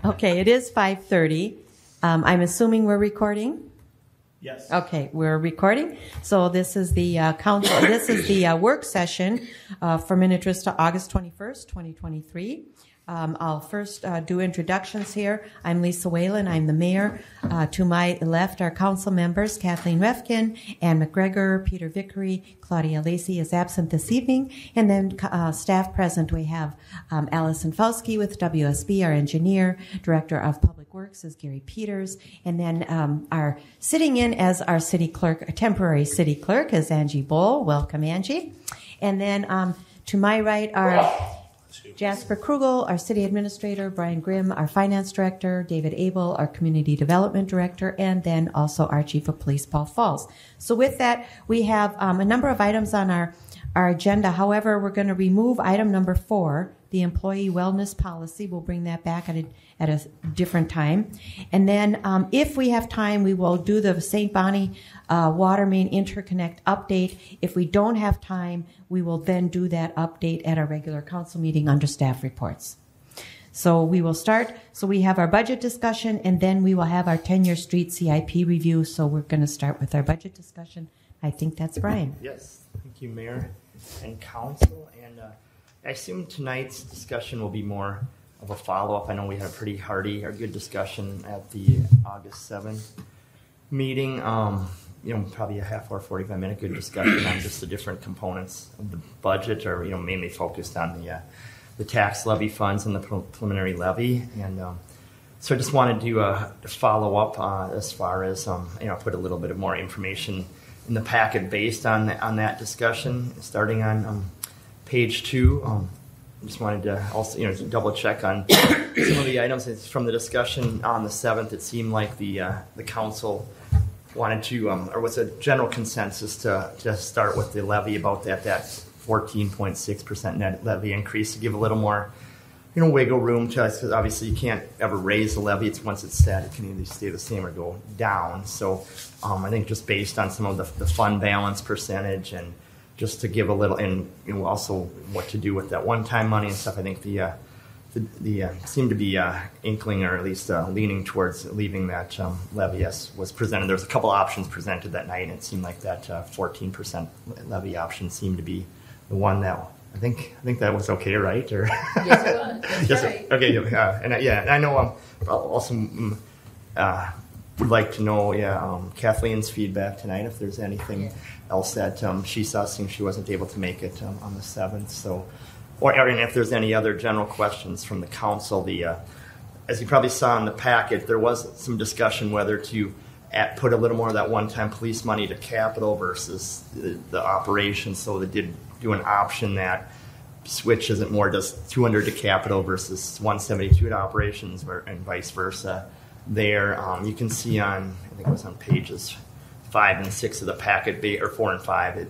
Okay, it is 5:30. I'm assuming we're recording? Yes. Okay, we're recording. So this is the council. This is the work session for Minnetrista, August 21st, 2023. I'll first do introductions here. I'm Lisa Whalen. I'm the mayor. To my left are council members Kathleen Refkin, Ann McGregor, Peter Vickery, Claudia Lacey is absent this evening, and then staff present we have Allison Fauski with WSB, our engineer. Director of Public Works is Gary Peters, and then our sitting in as our city clerk, temporary city clerk, is Angie Bowl. Welcome, Angie. And then to my right are Jasper Krugel, our city administrator, Brian Grimm, our finance director, David Abel, our community development director, and then also our chief of police, Paul Falls. So with that, we have a number of items on our agenda. However, we're going to remove item number 4, the employee wellness policy. We'll bring that back at a different time. And then if we have time, we will do the St. Bonnie water main interconnect update. If we don't have time, we will then do that update at our regular council meeting under staff reports. So we will start. So we have our budget discussion, and then we will have our 10-year street CIP review. So we're going to start with our budget discussion. I think that's Brian. Yes. Thank you, Mayor and Council. And I assume tonight's discussion will be more of a follow-up. I know we had a pretty hearty or good discussion at the August 7th meeting. Probably a half hour, 45-minute good discussion on just the different components of the budget, or mainly focused on the tax levy funds and the preliminary levy. And so I just wanted to follow up as far as put a little bit of more information in the packet based on that discussion, starting on page 2. Just wanted to also double check on some of the items from the discussion on the 7th. It seemed like the council wanted to, or was a general consensus to start with the levy about that 14.6% net levy increase, to give a little more wiggle room to us, because obviously you can't ever raise the levy. It's once it's set, it can either stay the same or go down. So I think just based on some of the fund balance percentage, and just to give a little, and also what to do with that one-time money and stuff, I think the seemed to be inkling, or at least leaning towards leaving that levy as was presented. There was a couple options presented that night, and it seemed like that 14% levy option seemed to be the one that I think that was okay, right? Or yes, it was. That's right. Okay, and I know also would like to know Kathleen's feedback tonight, if there's anything else that she saw, since she wasn't able to make it on the 7th. So, and if there's any other general questions from the council. As you probably saw in the packet, there was some discussion whether to put a little more of that one-time police money to capital versus the operations. So they did do an option that switches it more, does 200 to capital versus 172 to operations, and vice versa. There, you can see on, I think it was on pages 5 and 6 of the packet, or 4 and 5, it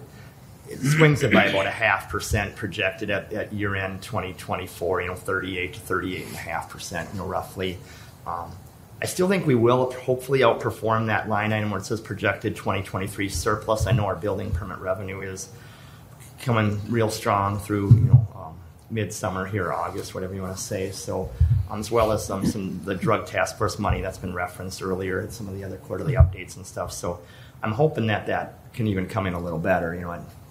swings it by about 0.5% projected at year-end 2024, 38 to 38.5%, roughly. I still think we will hopefully outperform that line item where it says projected 2023 surplus. I know our building permit revenue is coming real strong through, midsummer here, August, whatever you want to say. So, as well as some the drug task force money that's been referenced earlier and some of the other quarterly updates and stuff. So, I'm hoping that can even come in a little better, at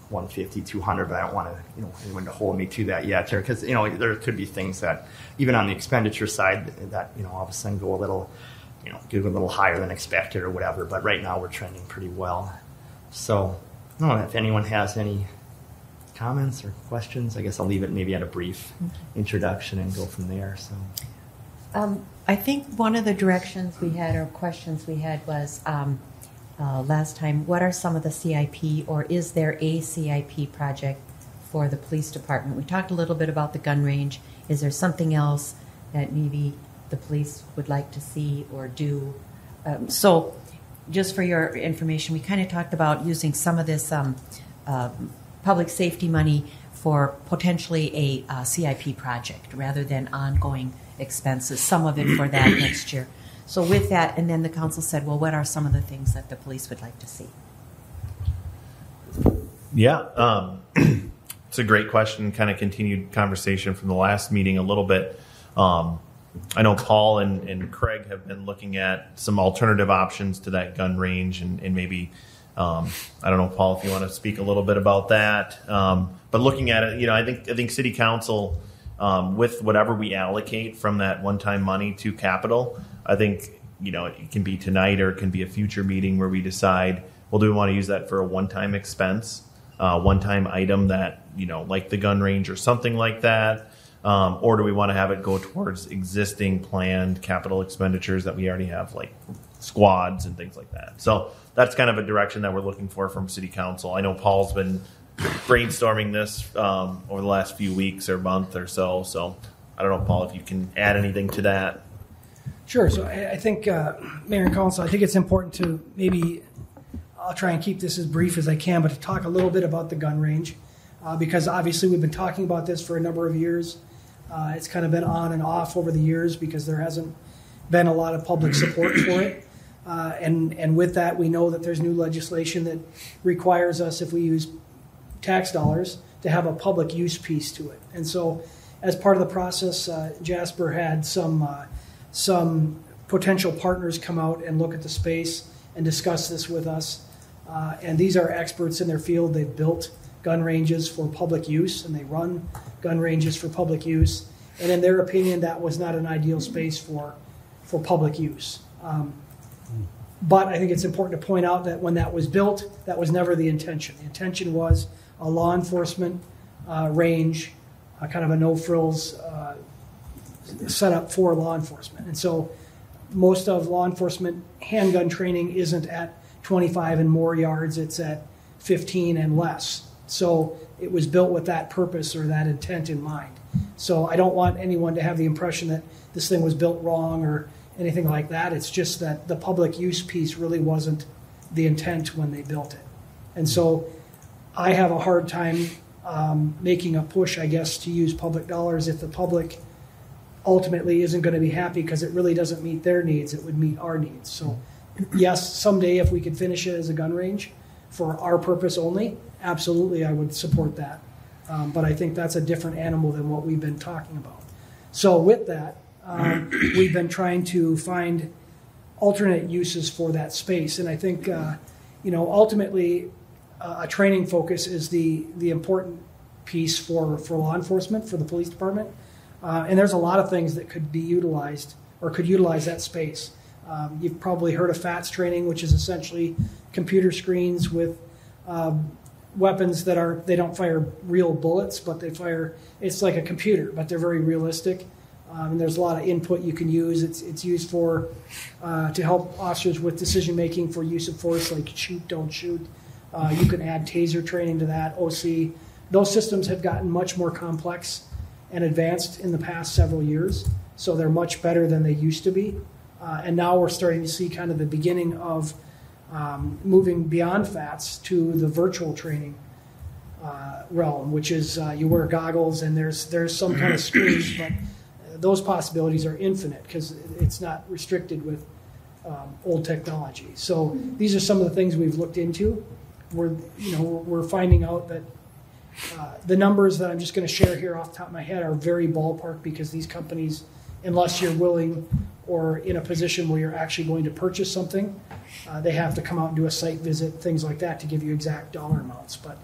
150, 200, but I don't want to, anyone to hold me to that yet, because there could be things that even on the expenditure side that all of a sudden go a little, get a little higher than expected or whatever. But right now we're trending pretty well. So, I don't know if anyone has any comments or questions. I guess I'll leave it maybe at a brief introduction and go from there. So, I think one of the directions we had, or questions we had, was last time, what are some of the CIP, or is there a CIP project for the police department? We talked a little bit about the gun range. Is there something else that maybe the police would like to see or do? So just for your information, we kind of talked about using some of this public safety money for potentially a CIP project rather than ongoing expenses, some of it for that next year. So with that, and then the council said, well, what are some of the things that the police would like to see? Yeah, it's a great question, kind of continued conversation from the last meeting a little bit. I know Paul and Craig have been looking at some alternative options to that gun range, and maybe I don't know, Paul, if you want to speak a little bit about that. But looking at it, I think City Council, with whatever we allocate from that one-time money to capital, I think it can be tonight or it can be a future meeting where we decide, well, do we want to use that for a one-time expense, one-time item that like the gun range or something like that. Or do we want to have it go towards existing planned capital expenditures that we already have, like squads and things like that? So that's kind of a direction that we're looking for from City Council. I know Paul's been brainstorming this over the last few weeks or month or so. So I don't know, Paul, if you can add anything to that. Sure. So I think, Mayor and Council, I think it's important to maybe, I'll try and keep this as brief as I can, but to talk a little bit about the gun range, because obviously we've been talking about this for a number of years. It's kind of been on and off over the years because there hasn't been a lot of public support for it. And with that, we know that there's new legislation that requires us, if we use tax dollars, to have a public use piece to it. And so as part of the process, Jasper had some potential partners come out and look at the space and discuss this with us. And these are experts in their field. They've built gun ranges for public use, and they run gun ranges for public use. And in their opinion, that was not an ideal space for public use. But I think it's important to point out that when that was built, that was never the intention. The intention was a law enforcement range, kind of a no-frills setup for law enforcement. And so most of law enforcement handgun training isn't at 25 and more yards, it's at 15 and less. So it was built with that purpose or that intent in mind. So I don't want anyone to have the impression that this thing was built wrong or anything like that. It's just that the public use piece really wasn't the intent when they built it. And so I have a hard time making a push, I guess, to use public dollars if the public ultimately isn't going to be happy because it really doesn't meet their needs. It would meet our needs. So yes, someday if we could finish it as a gun range for our purpose only, absolutely I would support that. But I think that's a different animal than what we've been talking about. So with that, we've been trying to find alternate uses for that space. And I think, ultimately a training focus is the important piece for law enforcement, for the police department. And there's a lot of things that could be utilized or could utilize that space. You've probably heard of FATS training, which is essentially computer screens with weapons that they don't fire real bullets, but it's like a computer, but they're very realistic. And there's a lot of input you can use. It's used to help officers with decision making for use of force, like shoot, don't shoot. You can add taser training to that, OC. Those systems have gotten much more complex and advanced in the past several years, so they're much better than they used to be. And now we're starting to see kind of the beginning of moving beyond FATS to the virtual training realm, which is you wear goggles and there's some kind of screens, but those possibilities are infinite because it's not restricted with old technology. So these are some of the things we've looked into. We're finding out that the numbers that I'm just going to share here off the top of my head are very ballpark because these companies, unless you're willing or in a position where you're actually going to purchase something, they have to come out and do a site visit, things like that, to give you exact dollar amounts. But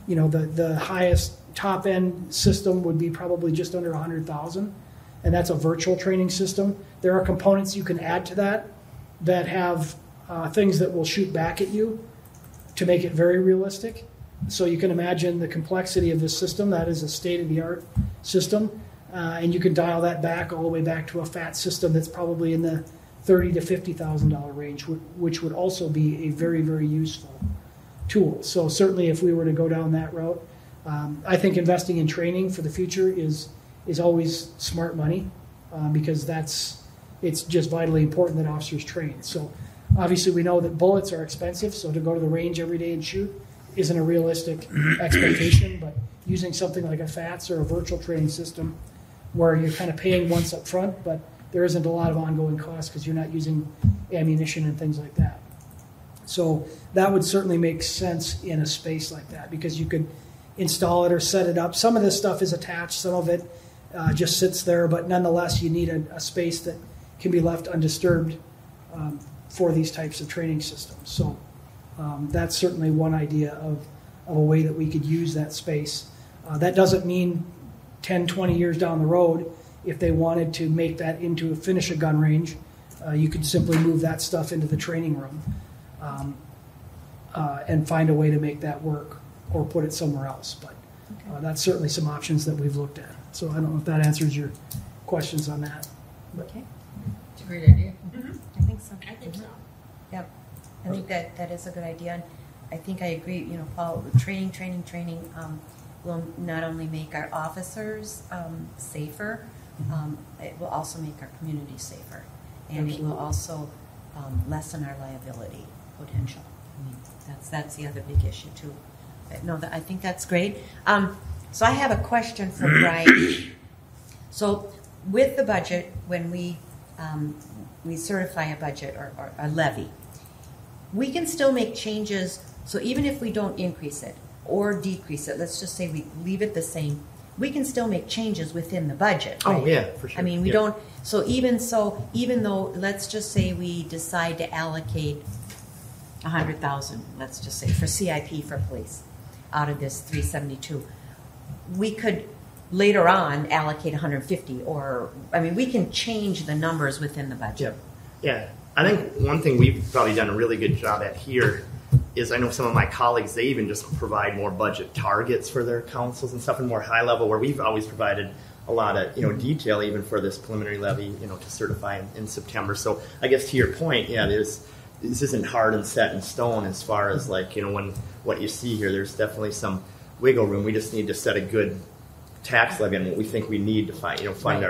the highest top end system would be probably just under 100,000, and that's a virtual training system. There are components you can add to that have things that will shoot back at you to make it very realistic. So you can imagine the complexity of this system. That is a state-of-the-art system. And you can dial that back all the way back to a FAT system that's probably in the $30,000 to $50,000 range, which would also be a very, very useful tool. So certainly if we were to go down that route, I think investing in training for the future is always smart money because it's just vitally important that officers train. So obviously we know that bullets are expensive, so to go to the range every day and shoot isn't a realistic expectation, but using something like a FATS or a virtual training system where you're kind of paying once up front, but there isn't a lot of ongoing costs because you're not using ammunition and things like that. So that would certainly make sense in a space like that because you could install it or set it up. Some of this stuff is attached. Some of it just sits there, but nonetheless, you need a space that can be left undisturbed for these types of training systems. So that's certainly one idea of a way that we could use that space. That doesn't mean 10, 20 years down the road, if they wanted to make that finish a gun range, you could simply move that stuff into the training room and find a way to make that work or put it somewhere else. But that's certainly some options that we've looked at. So I don't know if that answers your questions on that. Okay. It's a great idea. I think so. I think so. Yep. I think that is a good idea. And I think I agree, Paul, training will not only make our officers safer, it will also make our community safer. And it will also lessen our liability potential. I mean, that's the other big issue too. But no, I think that's great. So I have a question for Brian. So with the budget, when we certify a budget or a levy, we can still make changes. So even if we don't increase it or decrease it, let's just say we leave it the same, we can still make changes within the budget. Right? Oh, yeah, for sure. I mean, we don't. So even though, let's just say we decide to allocate $100,000, let's just say for CIP for police, out of this 372, we could later on allocate 150, or we can change the numbers within the budget. Yeah. I think one thing we've probably done a really good job at here is I know some of my colleagues, they even just provide more budget targets for their councils and stuff and more high level, where we've always provided a lot of detail even for this preliminary levy to certify in September. So I guess to your point, this isn't hard and set in stone as far as when what you see here. There's definitely some wiggle room. We just need to set a good tax levy on what we think we need to fund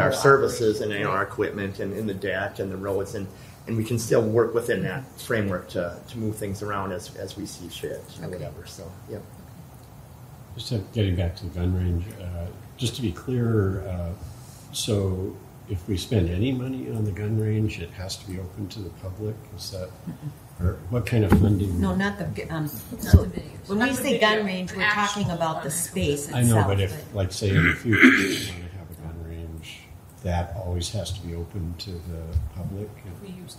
our services and our equipment and the debt and the roads, and we can still work within that framework to move things around as we see fit or whatever. So Just getting back to the gun range, just to be clear, so if we spend any money on the gun range, it has to be open to the public? Is that, or what kind of funding? No, not the. So when we say gun range, we're talking about the space itself. I know, but if, like, say in the future, we want to have a gun range, that always has to be open to the public? We use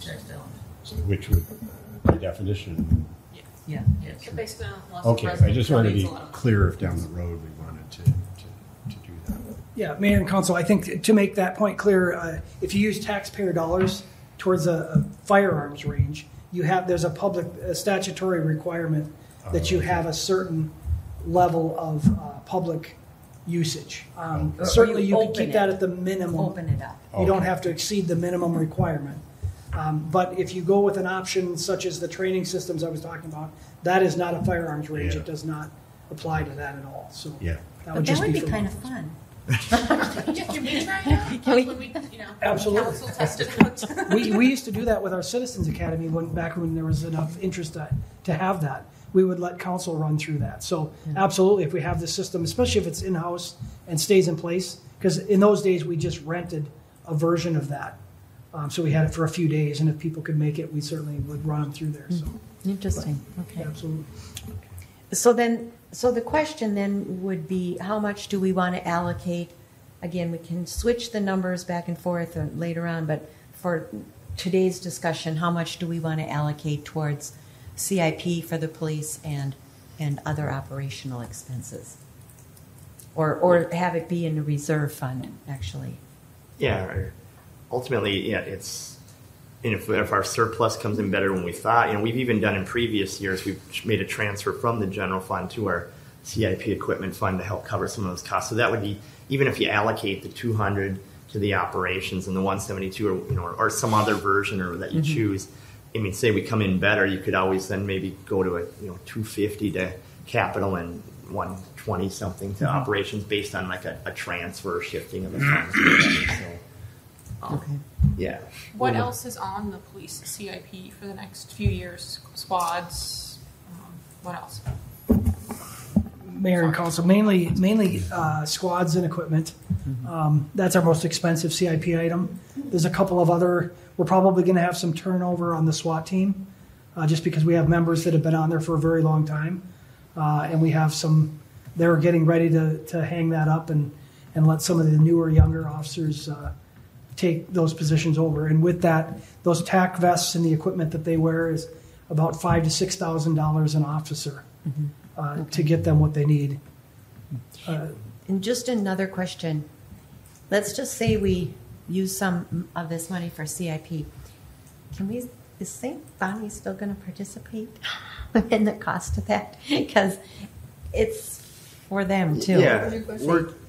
tax dollars. So which would, by definition... Yeah. So basically, Okay, I just wanted to be clear if down the road we wanted to do that. Yeah, Mayor and Council, I think to make that point clear, if you use taxpayer dollars towards a firearms range, there's a statutory requirement that you have a certain level of public usage. Certainly, you can keep that at the minimum. Open it up. You don't have to exceed the minimum requirement. But if you go with an option such as the training systems I was talking about, that is not a firearms range. Yeah. It does not apply to that at all. So Yeah. that would That would be for kind of laws. fun. Can we try that? Can we- When we, Absolutely. council test it out. We used to do that with our Citizens Academy back when there was enough interest to have that. We would let council run through that. So absolutely, if we have the system, especially if it's in-house and stays in place, because in those days we just rented a version of that. So we had it for a few days, and if people could make it, we certainly would run them through there. So Interesting. Okay. absolutely. So the question then would be, how much do we want to allocate? Again, we can switch the numbers back and forth later on, but for today's discussion, how much do we want to allocate towards CIP for the police and other operational expenses? Or have it be in a reserve fund, actually? Yeah, ultimately, it's if our surplus comes in better than we thought. We've even done in previous years, we've made a transfer from the general fund to our CIP equipment fund to help cover some of those costs. So that would be, even if you allocate the 200 to the operations and the 172 or some other version or that you choose, say we come in better, you could always then maybe go to a 250 to capital and 120 something to operations based on like a transfer shifting of the funds. Okay. Yeah. What else is on the police CIP for the next few years? Squads. What else? Mayor and council, mainly squads and equipment. That's our most expensive CIP item. There's a couple of other. We're probably going to have some turnover on the SWAT team, just because we have members that have been on there for a very long time, and we have some. They're getting ready to hang that up, and and let some of the newer, younger officers take those positions over. And with that, those tack vests and the equipment that they wear is about $5,000 to $6,000 an officer to get them what they need. And just another question. Let's just say we use some of this money for CIP. Is St. Bonnie still going to participate in the cost of that? Because it's for them too. Yeah,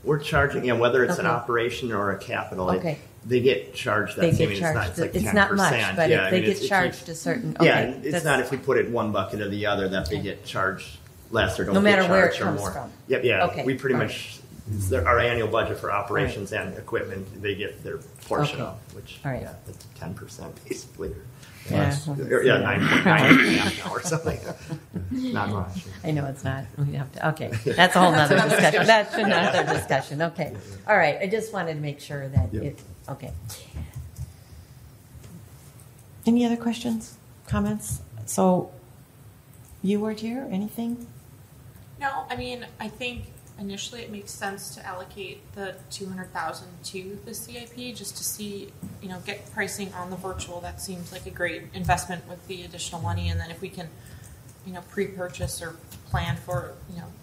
we're charging, whether it's an Okay. operation or a capital, Okay. they get charged that They same. get It's charged. like It's 10%. not much, but Yeah, they it get charged a certain. Yeah, Okay, it's that's- not if we put it in one bucket or the other that they get charged less or don't No matter get where it charged or comes more. from. Yep, yeah. Okay, We pretty all much, it's our annual budget for operations and equipment, they get their portion Okay. of, which, All right. yeah, it's 10% basically. Yeah. Yeah, 9.9 now or something. Not much. I know it's not. We have to. Okay, that's a whole nother discussion. That's another discussion. Okay, all right. I just wanted to make sure that it. Okay. Any other questions, comments? So, you weren't here. Anything? No, I mean, I think initially it makes sense to allocate the $200,000 to the CIP just to see, get pricing on the virtual. That seems like a great investment with the additional money, and then if we can, pre-purchase or plan for,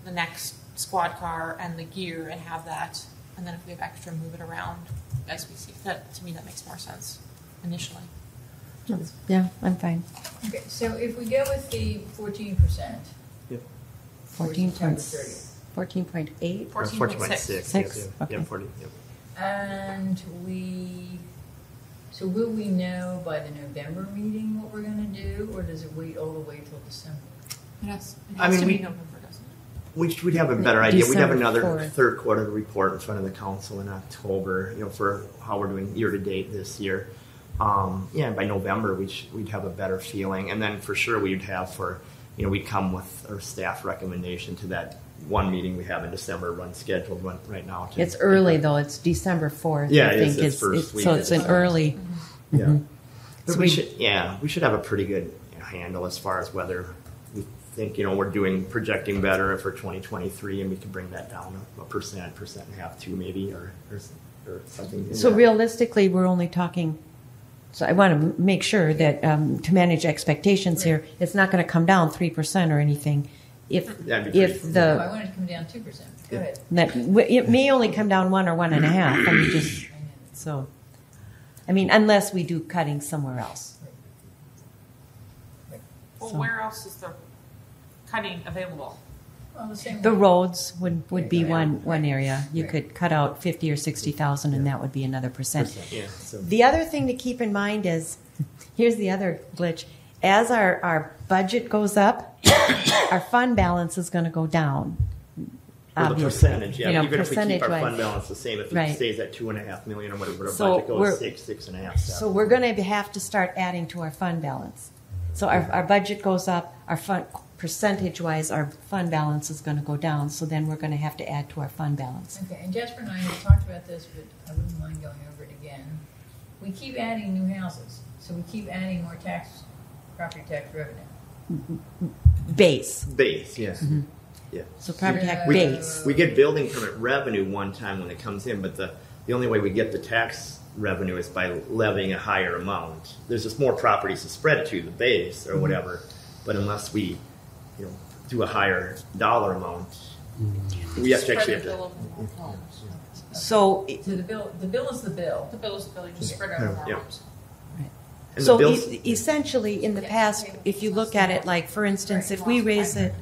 the next squad car and the gear and have that, and then if we have extra, move it around as we see. That to me that makes more sense initially. Yeah, I'm fine. Okay, so if we go with the 14%, 14.8. 14.6. 14.6. Six? Okay. Yeah, 40. Yep. and so will we know by the November meeting what we're going to do, or does it wait all the way till December? It has I mean, to we- be November, doesn't it? We'd have a better idea. We'd have December another 4th. third quarter report in front of the council in October, for how we're doing year to date this year. By November we'd have a better feeling, and then for sure we'd have we'd come with our staff recommendation to that one meeting we have in December, scheduled right now. It's early though. It's December 4th. Yeah, I it is. think It's first week. so. It's an early. Yeah, but So we should have a pretty good handle as far as whether we think we're projecting better for 2023, and we can bring that down a percent and a half too maybe, or something. So realistically, we're only talking. So I want to make sure that to manage expectations here, it's not going to come down 3% or anything. That'd be pretty- No, I want it to come down 2%. Go ahead. It may only come down 1 or 1.5. I mean, just so. I mean, unless we do cutting somewhere else. Well, So- where else is the cutting available? Well, the same The way. roads would be Right. one area. You could cut out 50 or 60,000, and that would be another percent. Yeah, so The other thing to keep in mind is, here's the other glitch. As our budget goes up, our fund balance is going to go down. for the obviously. percentage, You know, even if we keep our percentage-wise. fund balance the same, if it Right. stays at $2.5 million or whatever, our So budget we're- goes 6.5. So we're going to have to start adding to our fund balance. So our budget goes up, our fund percentage-wise, our fund balance is going to go down. So then we're going to have to add to our fund balance. Okay, and Jasper and I have talked about this, but I wouldn't mind going over it again. We keep adding new houses, so we keep adding more property tax revenue. Base. Base, yes. Yeah. So property tax We- base. We get building permit revenue one time when it comes in, but the only way we get the tax revenue is by levying a higher amount. There's just more properties to spread it to, the base or whatever. But unless we, do a higher dollar amount, we have to actually have Spread the to. bill over more homes. So So the bill is the bill. The bill is the bill, you just spread it over more Yeah. homes. And So the bills, essentially, in the past, if you look at it, like for instance, if we raise it,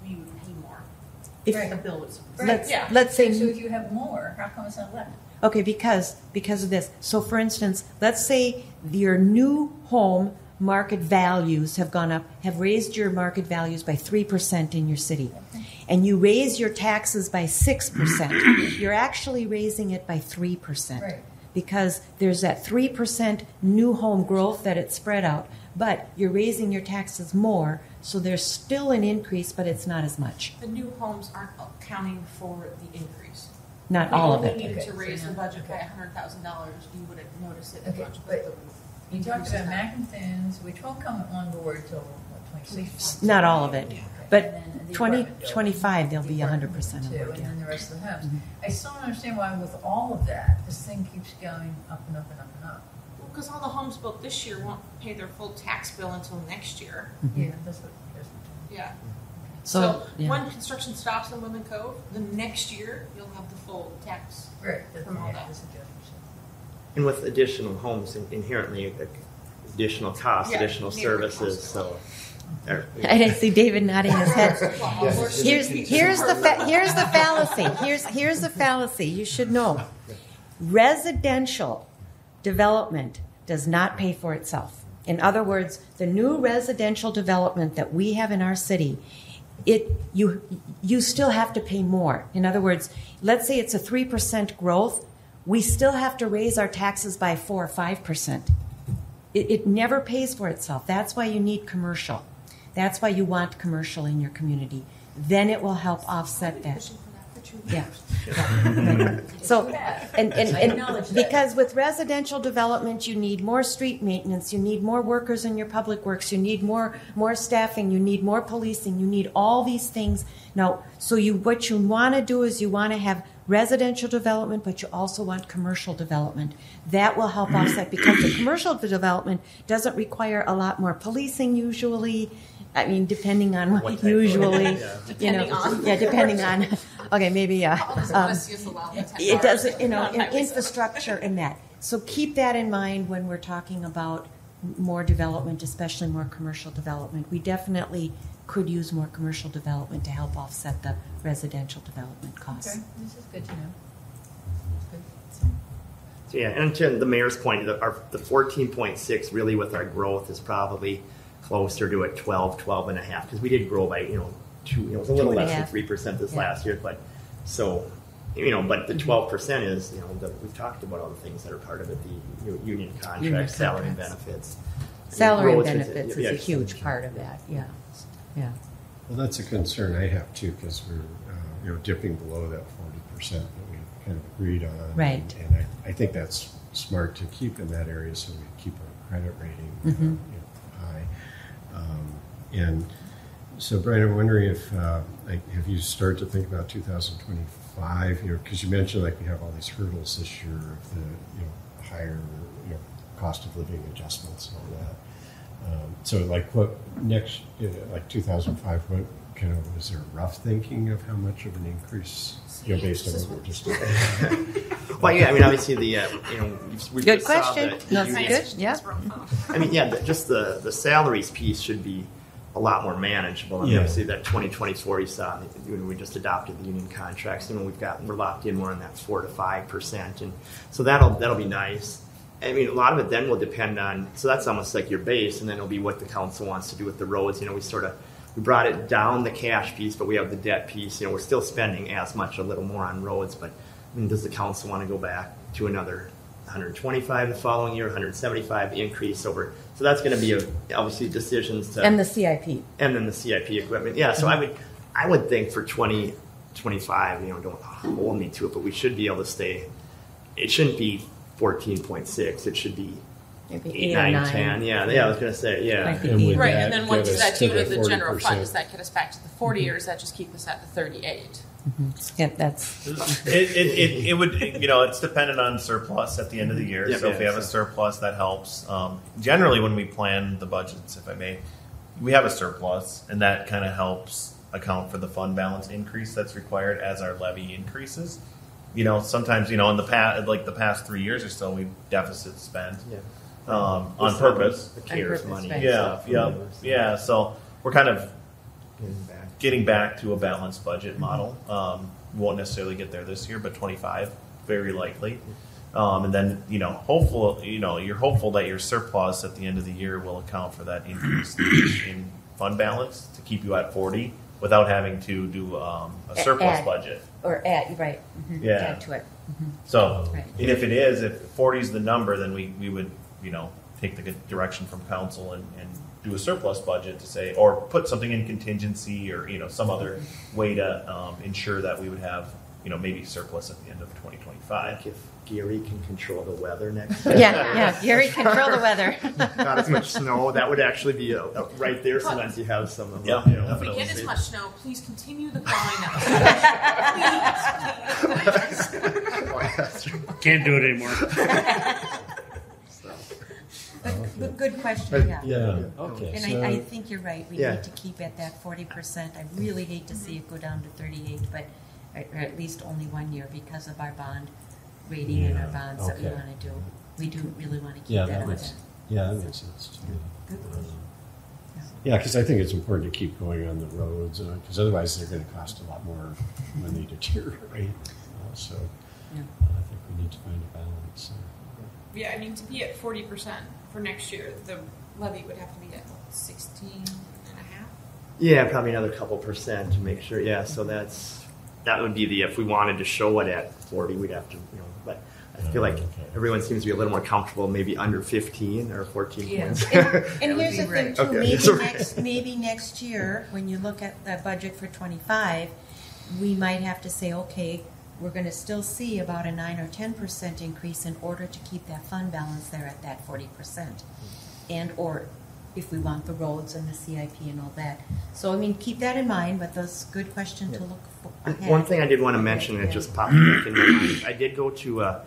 We would pay more. if Right. The bill was. let's Yeah. let's So say if you have more, how come it's not left? okay, because of this. So for instance, let's say your new home market values have gone up, have raised your market values by 3% in your city, and you raise your taxes by 6%. You're actually raising it by 3%. Right. Because there's that 3% new home growth that it's spread out, but you're raising your taxes more, so there's still an increase, but it's not as much. The new homes aren't accounting for the increase. Not all of We it. needed Okay, to so raise the now- budget by okay. $100,000. You would have noticed it. Okay, much, but the You talked increase is about not- Mac and Thins, which won't come on board till what, 26. Not all of it, Okay. but And then the 2025 they'll be 100% of too, it. and Yeah. then the rest of the homes. I still don't understand why with all of that, this thing keeps going up and up and up and up. Because all the homes built this year won't pay their full tax bill until next year. Yeah, that's what. Yeah. So, So yeah. when construction stops in Women Cove, the next year you'll have the full tax. Right, that's From all that. the suggestion. And with additional homes, inherently additional costs, Yeah, additional neighborhood services. costs. So, I see David nodding his head. Here's Here's the fallacy. Here's the fallacy. You should know. Residential development does not pay for itself. In other words, the new residential development that we have in our city, you still have to pay more. In other words, let's say it's a 3% growth, we still have to raise our taxes by 4 or 5%. It never pays for itself. That's why you need commercial. That's why you want commercial in your community. Then it will help offset that. Yeah. Right. So, and because with residential development, you need more street maintenance, you need more workers in your public works, you need more staffing, you need more policing, you need all these things. Now, so what you want to do is you want to have residential development, but you also want commercial development. That will help offset because the commercial development doesn't require a lot more policing usually. I mean, depending on what usually, Depending on. yeah, depending on. Okay, maybe it doesn't, infrastructure in that. So keep that in mind when we're talking about more development, especially more commercial development. We definitely could use more commercial development to help offset the residential development costs. Okay, this is good to know. Good. So yeah, and to the mayor's point, the 14.6 really with our growth is probably closer to a 12 and a half, because we did grow by, 2, it was a little less than 3% this last year, but so, but the 12% is, we've talked about all the things that are part of it, the union contracts, salary and benefits. Salary and Growth benefits is a huge part of that, yeah. Yeah. Well, that's a concern I have too, because we're dipping below that 40% that we kind of agreed on. Right. And I think that's smart to keep in that area so we keep our credit rating high. And so, Brian, I'm wondering if have you started to think about 2025? Because you mentioned we have all these hurdles this year of the higher cost of living adjustments and all that. So, what next, 2005? What kind of was there rough thinking of how much of an increase? Based on what we're just doing. Well, yeah, I mean, obviously we Good just saw question. that That's good. Yeah. I mean, just the salaries piece should be a lot more manageable. And obviously that 2024 you saw, we just adopted the union contracts. We're locked in more on that 4 to 5%, and so that'll be nice. I mean, a lot of it then will depend on. So that's almost like your base, and then it'll be what the council wants to do with the roads. We brought it down the cash piece, but we have the debt piece. We're still spending as much, a little more on roads, but does the council want to go back to another 125 the following year, 175 increase over? So that's going to be obviously decisions to And the CIP. and then the CIP equipment. Yeah, so I would think for 2025, don't hold me to it, but we should be able to stay. It shouldn't be 14.6. It should be Maybe 8, 9, 10. Yeah, I was going to say, yeah. Like the And would Right, that and then what get does us that to do to the general 40%? fund? Does that get us back to the 40, or does that just keep us at the 38? Yeah, that's It would, it's dependent on surplus at the end of the year. Yeah, So if yeah, we have a surplus, that helps. Generally, when we plan the budgets, if I may, we have a surplus, and that kind of helps account for the fund balance increase that's required as our levy increases. Sometimes, in the past 3 years or so, we deficit spent on purpose. The CARES purpose, money. right. Yeah. So we're kind of Getting back. getting back to a balanced budget model. We won't necessarily get there this year, but 25 very likely. And then you're hopeful that your surplus at the end of the year will account for that increase in fund balance to keep you at 40 without having to do a surplus Add. budget. or add right. Mm-hmm. Yeah. Add to it. So, Right. and if 40 is the number, then we would take the good direction from council and do a surplus budget to say, or put something in contingency or some other way to ensure that we would have maybe surplus at the end of 2025. Like if Gary can control the weather next year. Yeah, Gary, control the weather. Not as much snow. That would actually be right there. Sometimes you have some of them. Yeah, If we get as much snow, please continue the plowing now. Can't do it anymore. But good question, yeah. Yeah. Okay. And so, I think you're right. We Yeah. need to keep at that 40%. I really hate to see it go down to 38, but or at least only 1 year because of our bond rating and our Yeah, bonds that we okay. want to do. We do really want to keep yeah, that that on makes there. that makes sense to me. Good question. Yeah, because I think it's important to keep going on the roads, because otherwise they're going to cost a lot more when they deteriorate. So Yeah. I think we need to find a balance. Yeah, I mean, to be at 40% for next year, the levy would have to be at 16 and a half. Yeah, probably another couple percent to make sure. Yeah, so that would be if we wanted to show it at 40, we'd have to, but I feel like everyone seems to be a little more comfortable maybe under 15 or 14 Yeah. points. And here's the thing, too. Okay. Maybe next year, when you look at the budget for 25, we might have to say, okay, we're going to still see about a 9 or 10% increase in order to keep that fund balance there at that 40%. And or if we want the roads and the CIP and all that. So, I mean, keep that in mind, but that's a good question to look for ahead. One thing I did want to mention, and it just popped back in my mind, I did go to a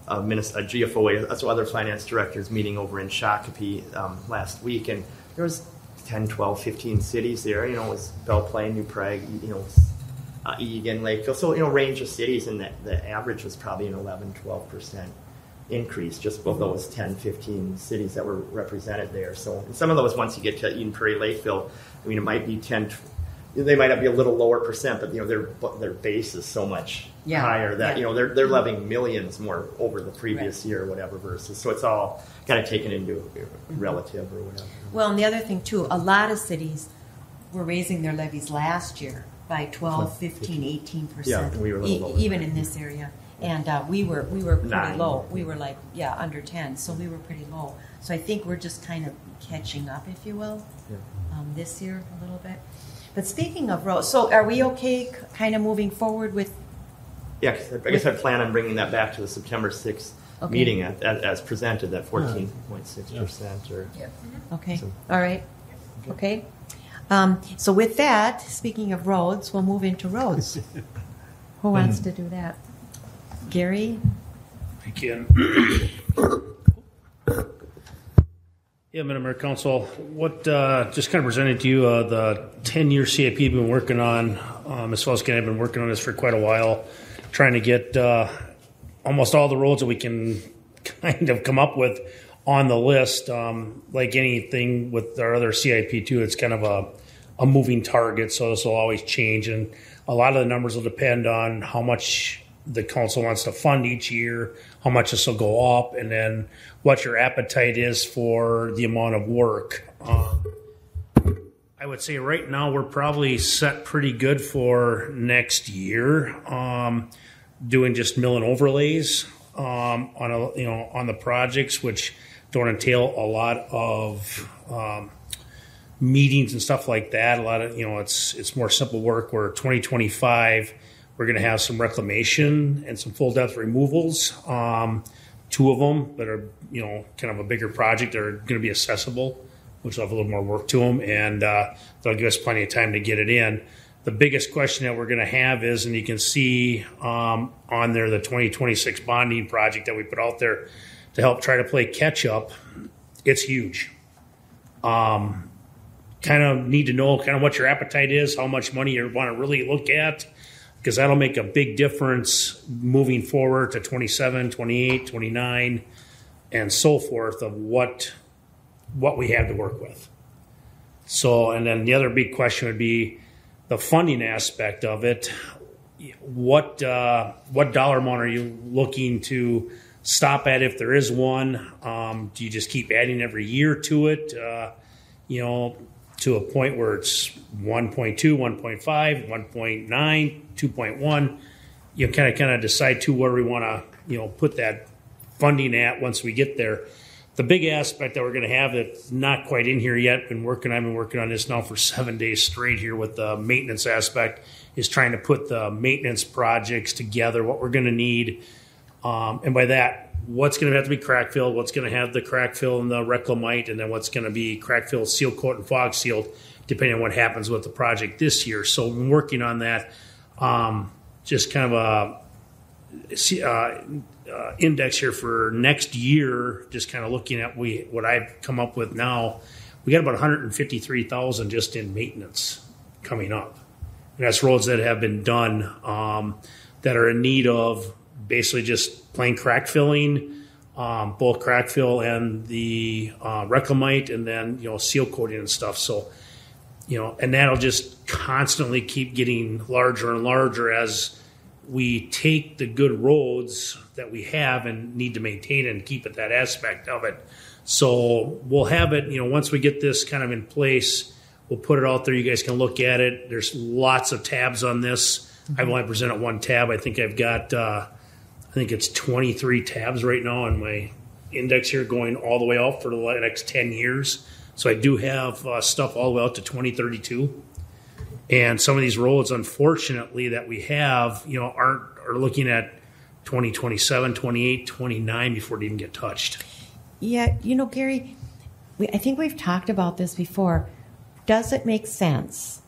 GFOA, that's other finance directors meeting over in Shakopee last week, and there was 10, 12, 15 cities there. It was Belle Plaine, New Prague, Egan, Lakeville, so range of cities, and the average was probably an 11, 12% increase just for those 10, 15 cities that were represented there. So in some of those, once you get to Eden Prairie, Lakeville, I mean, it might be 10, they might not be a little lower percent, but their base is so much higher that they're levying millions more over the previous year or whatever versus. So it's all kind of taken into relative or whatever. Well, and the other thing, too, a lot of cities were raising their levies last year by 12, 15, 18%. Yeah, we were a little lower. Even in this area. And we were pretty 9. low. We were like, under 10. So we were pretty low. So I think we're just kind of catching up, if you will, this year a little bit. But speaking of roads, so are we okay kind of moving forward with? Yeah, 'cause I guess I plan on bringing that back to the September 6th meeting as presented, that 14.6% or. Yep. Okay, So- all right, okay. So with that, speaking of roads, we'll move into roads. Who wants to do that? Gary? I can. Yeah, Madam Mayor, Council, what just kind of presented to you the 10-year CIP we've been working on. Ms. Felsky and I have been working on this for quite a while, trying to get almost all the roads that we can kind of come up with on the list. Like anything with our other CIP too, it's kind of a moving target, so this will always change, and a lot of the numbers will depend on how much the council wants to fund each year, how much this will go up, and then what your appetite is for the amount of work. I would say right now we're probably set pretty good for next year, doing just mill and overlays on the projects, which don't entail a lot of meetings and stuff like that. A lot of it's more simple work. Where 2025. We're going to have some reclamation and some full depth removals. 2 of them that are, kind of a bigger project. They're going to be accessible, which will have a little more work to them, and they'll give us plenty of time to get it in. The biggest question that we're going to have is, and you can see on there, the 2026 bonding project that we put out there to help try to play catch up. It's huge. Kind of need to know kind of what your appetite is, how much money you want to really look at, because that'll make a big difference moving forward to 27, 28, 29, and so forth of what we have to work with. So, and then the other big question would be the funding aspect of it. What dollar amount are you looking to stop at if there is one? Do you just keep adding every year to it, to a point where it's 1.2, 1.5, 1.9, 2.1? You kind of decide to where we want to put that funding at once we get there. the big aspect that we're going to have that's not quite in here yet, I've been working on this now for 7 days straight here with the maintenance aspect, is trying to put the maintenance projects together, what we're going to need. And by that, what's going to have to be crack filled, what's going to have the crack fill and the reclamite, and then what's going to be crack filled, seal coat, and fog sealed, depending on what happens with the project this year. So we've been working on that. Just kind of a index here for next year, just kind of looking at what I've come up with now. We got about 153,000 just in maintenance coming up. And that's roads that have been done that are in need of basically just plain crack filling, both crack fill and the reclamite, and then seal coating and stuff. So and that'll just constantly keep getting larger and larger as we take the good roads that we have and need to maintain and keep it, that aspect of it. So we'll have it, once we get this kind of in place, we'll put it out there. You guys can look at it. There's lots of tabs on this. Mm-hmm. I've only presented one tab. I think I've got, it's 23 tabs right now on my index here, going all the way out for the next 10 years. So I do have stuff all the way out to 2032. And some of these roads, unfortunately, that we have, are looking at 2027, 28, 29 before they even get touched. Yeah, Gary, I think we've talked about this before. Does it make sense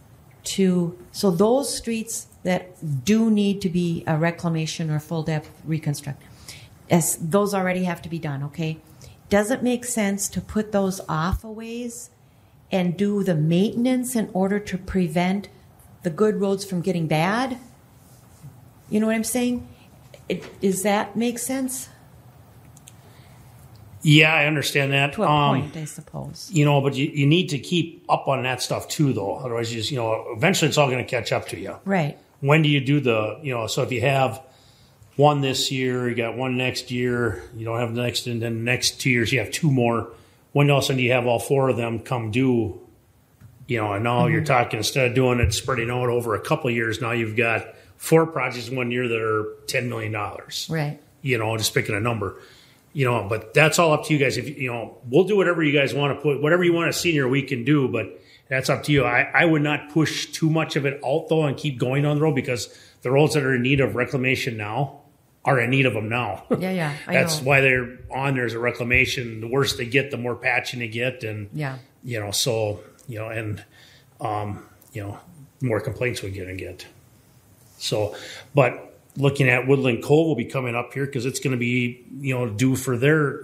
so those streets that do need to be a reclamation or full depth reconstruct, as those already have to be done, okay? Does it make sense to put those off a ways and do the maintenance in order to prevent the good roads from getting bad? You know what I'm saying? Does that make sense? Yeah, I understand that. To a point, I suppose. But you need to keep up on that stuff too, though. Otherwise, eventually it's all going to catch up to you. Right. When do you do so if you have one this year, you got one next year, you don't have the next, and then the next 2 years you have two more. When all of a sudden you have all four of them come due, and now you're talking, instead of doing it, spreading out over a couple of years, now you've got 4 projects in 1 year that are $10 million. Right. Just picking a number. But that's all up to you guys. If we'll do whatever you guys want to put, whatever you want to see in here, we can do, but that's up to you. I would not push too much of it out, though, and keep going on the road, because the roads that are in need of reclamation now are in need of them now. Yeah. That's why they're on there as a reclamation. The worse they get, the more patching they get, and more complaints we're going to get. So, but looking at Woodland Cove will be coming up here, because it's going to be due for their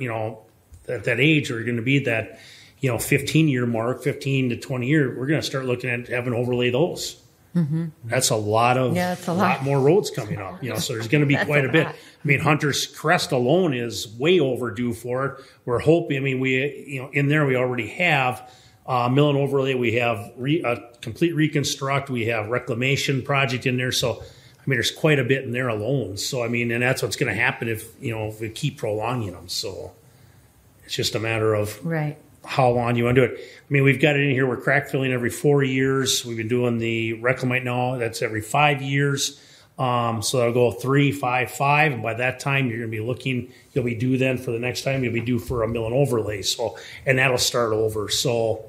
at that age, are going to be that 15-year mark, 15 to 20 year. We're going to start looking at having overlay those. Mm-hmm. That's a lot more roads coming up. So there's going to be quite a bit. I mean, Hunter's Crest alone is way overdue for it. We're hoping. I mean, we in there we already have mill and overlay. We have a complete reconstruct. We have reclamation project in there. So I mean, there's quite a bit in there alone. So I mean, and that's what's going to happen if we keep prolonging them. So it's just a matter of how long you want to do it. I mean, we've got it in here. We're crack filling every 4 years. We've been doing the reclamite now. That's every 5 years. So that'll go 3, 5, 5. And by that time, you're going to be looking, you'll be due then for the next time. You'll be due for a mill and overlay. So, and that'll start over. So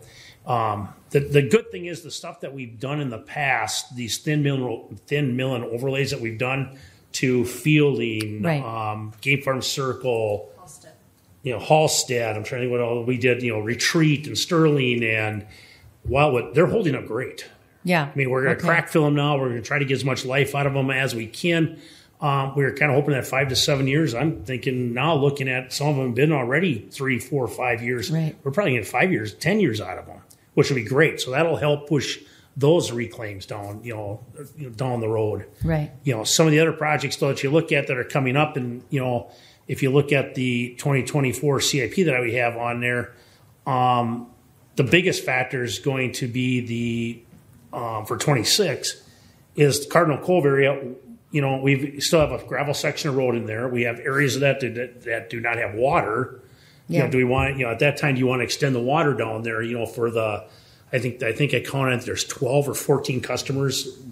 the good thing is the stuff that we've done in the past, these thin mill and overlays that we've done to Fielding, Game Farm Circle, Halstead, I'm trying to think what all we did, Retreat and Sterling and Wildwood, they're holding up great. Yeah. I mean, we're going to crack fill them now. We're going to try to get as much life out of them as we can. We're kind of hoping that 5 to 7 years. I'm thinking now, looking at some of them have been already 3, 4, 5 years. Right. We're probably getting 5 years, 10 years out of them, which would be great. So that'll help push those reclaims down, down the road. Right. Some of the other projects though that you look at that are coming up, and if you look at the 2024 CIP that we have on there, the biggest factor is going to be the for 26 is the Cardinal Cove area. We still have a gravel section of road in there. We have areas of that do not have water. Yeah. Do we want at that time? Do you want to extend the water down there? For the I think I counted there's 12 or 14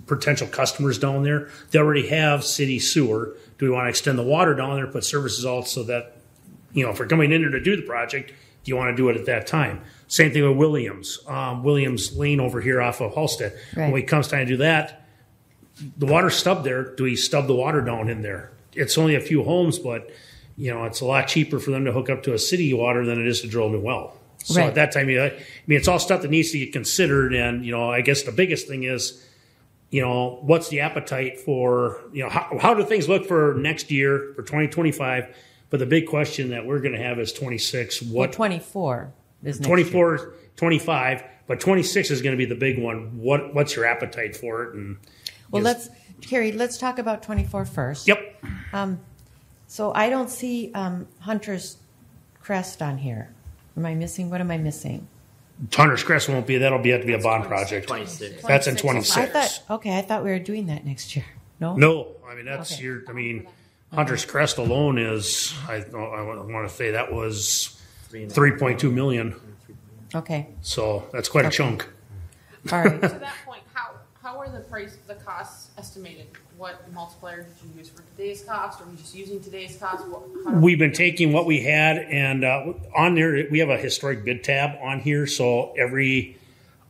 potential customers down there. They already have city sewer. Do we want to extend the water down there, put services out so that if we're coming in there to do the project, do you want to do it at that time? Same thing with Williams Lane over here off of Halstead. Right. When it comes time to do that, the water's stubbed there. Do we stub the water down in there? It's only a few homes, but it's a lot cheaper for them to hook up to a city water than it is to drill a new well. So Right. at that time, it's all stuff that needs to get considered. And, I guess the biggest thing is, what's the appetite for, how do things look for next year, for 2025? But the big question that we're going to have is 26. Well, 24 is next 24, year. 25, but 26 is going to be the big one. What's your appetite for it? And Well, Carrie, let's talk about 24 first. Yep. So I don't see Hunter's Crest on here. What am I missing? Hunter's Crest won't be. That'll have to be a bond project. 26. That's in 26. I thought we were doing that next year. No. No, that's Okay. Hunter's Crest alone is. I want to say that was 3.2 million. Okay. So that's quite a chunk. All right. To that point, how are the costs estimated? What multiplier did you use for today's cost? Are we just using today's cost? We've been taking what we had, and on there we have a historic bid tab on here. So every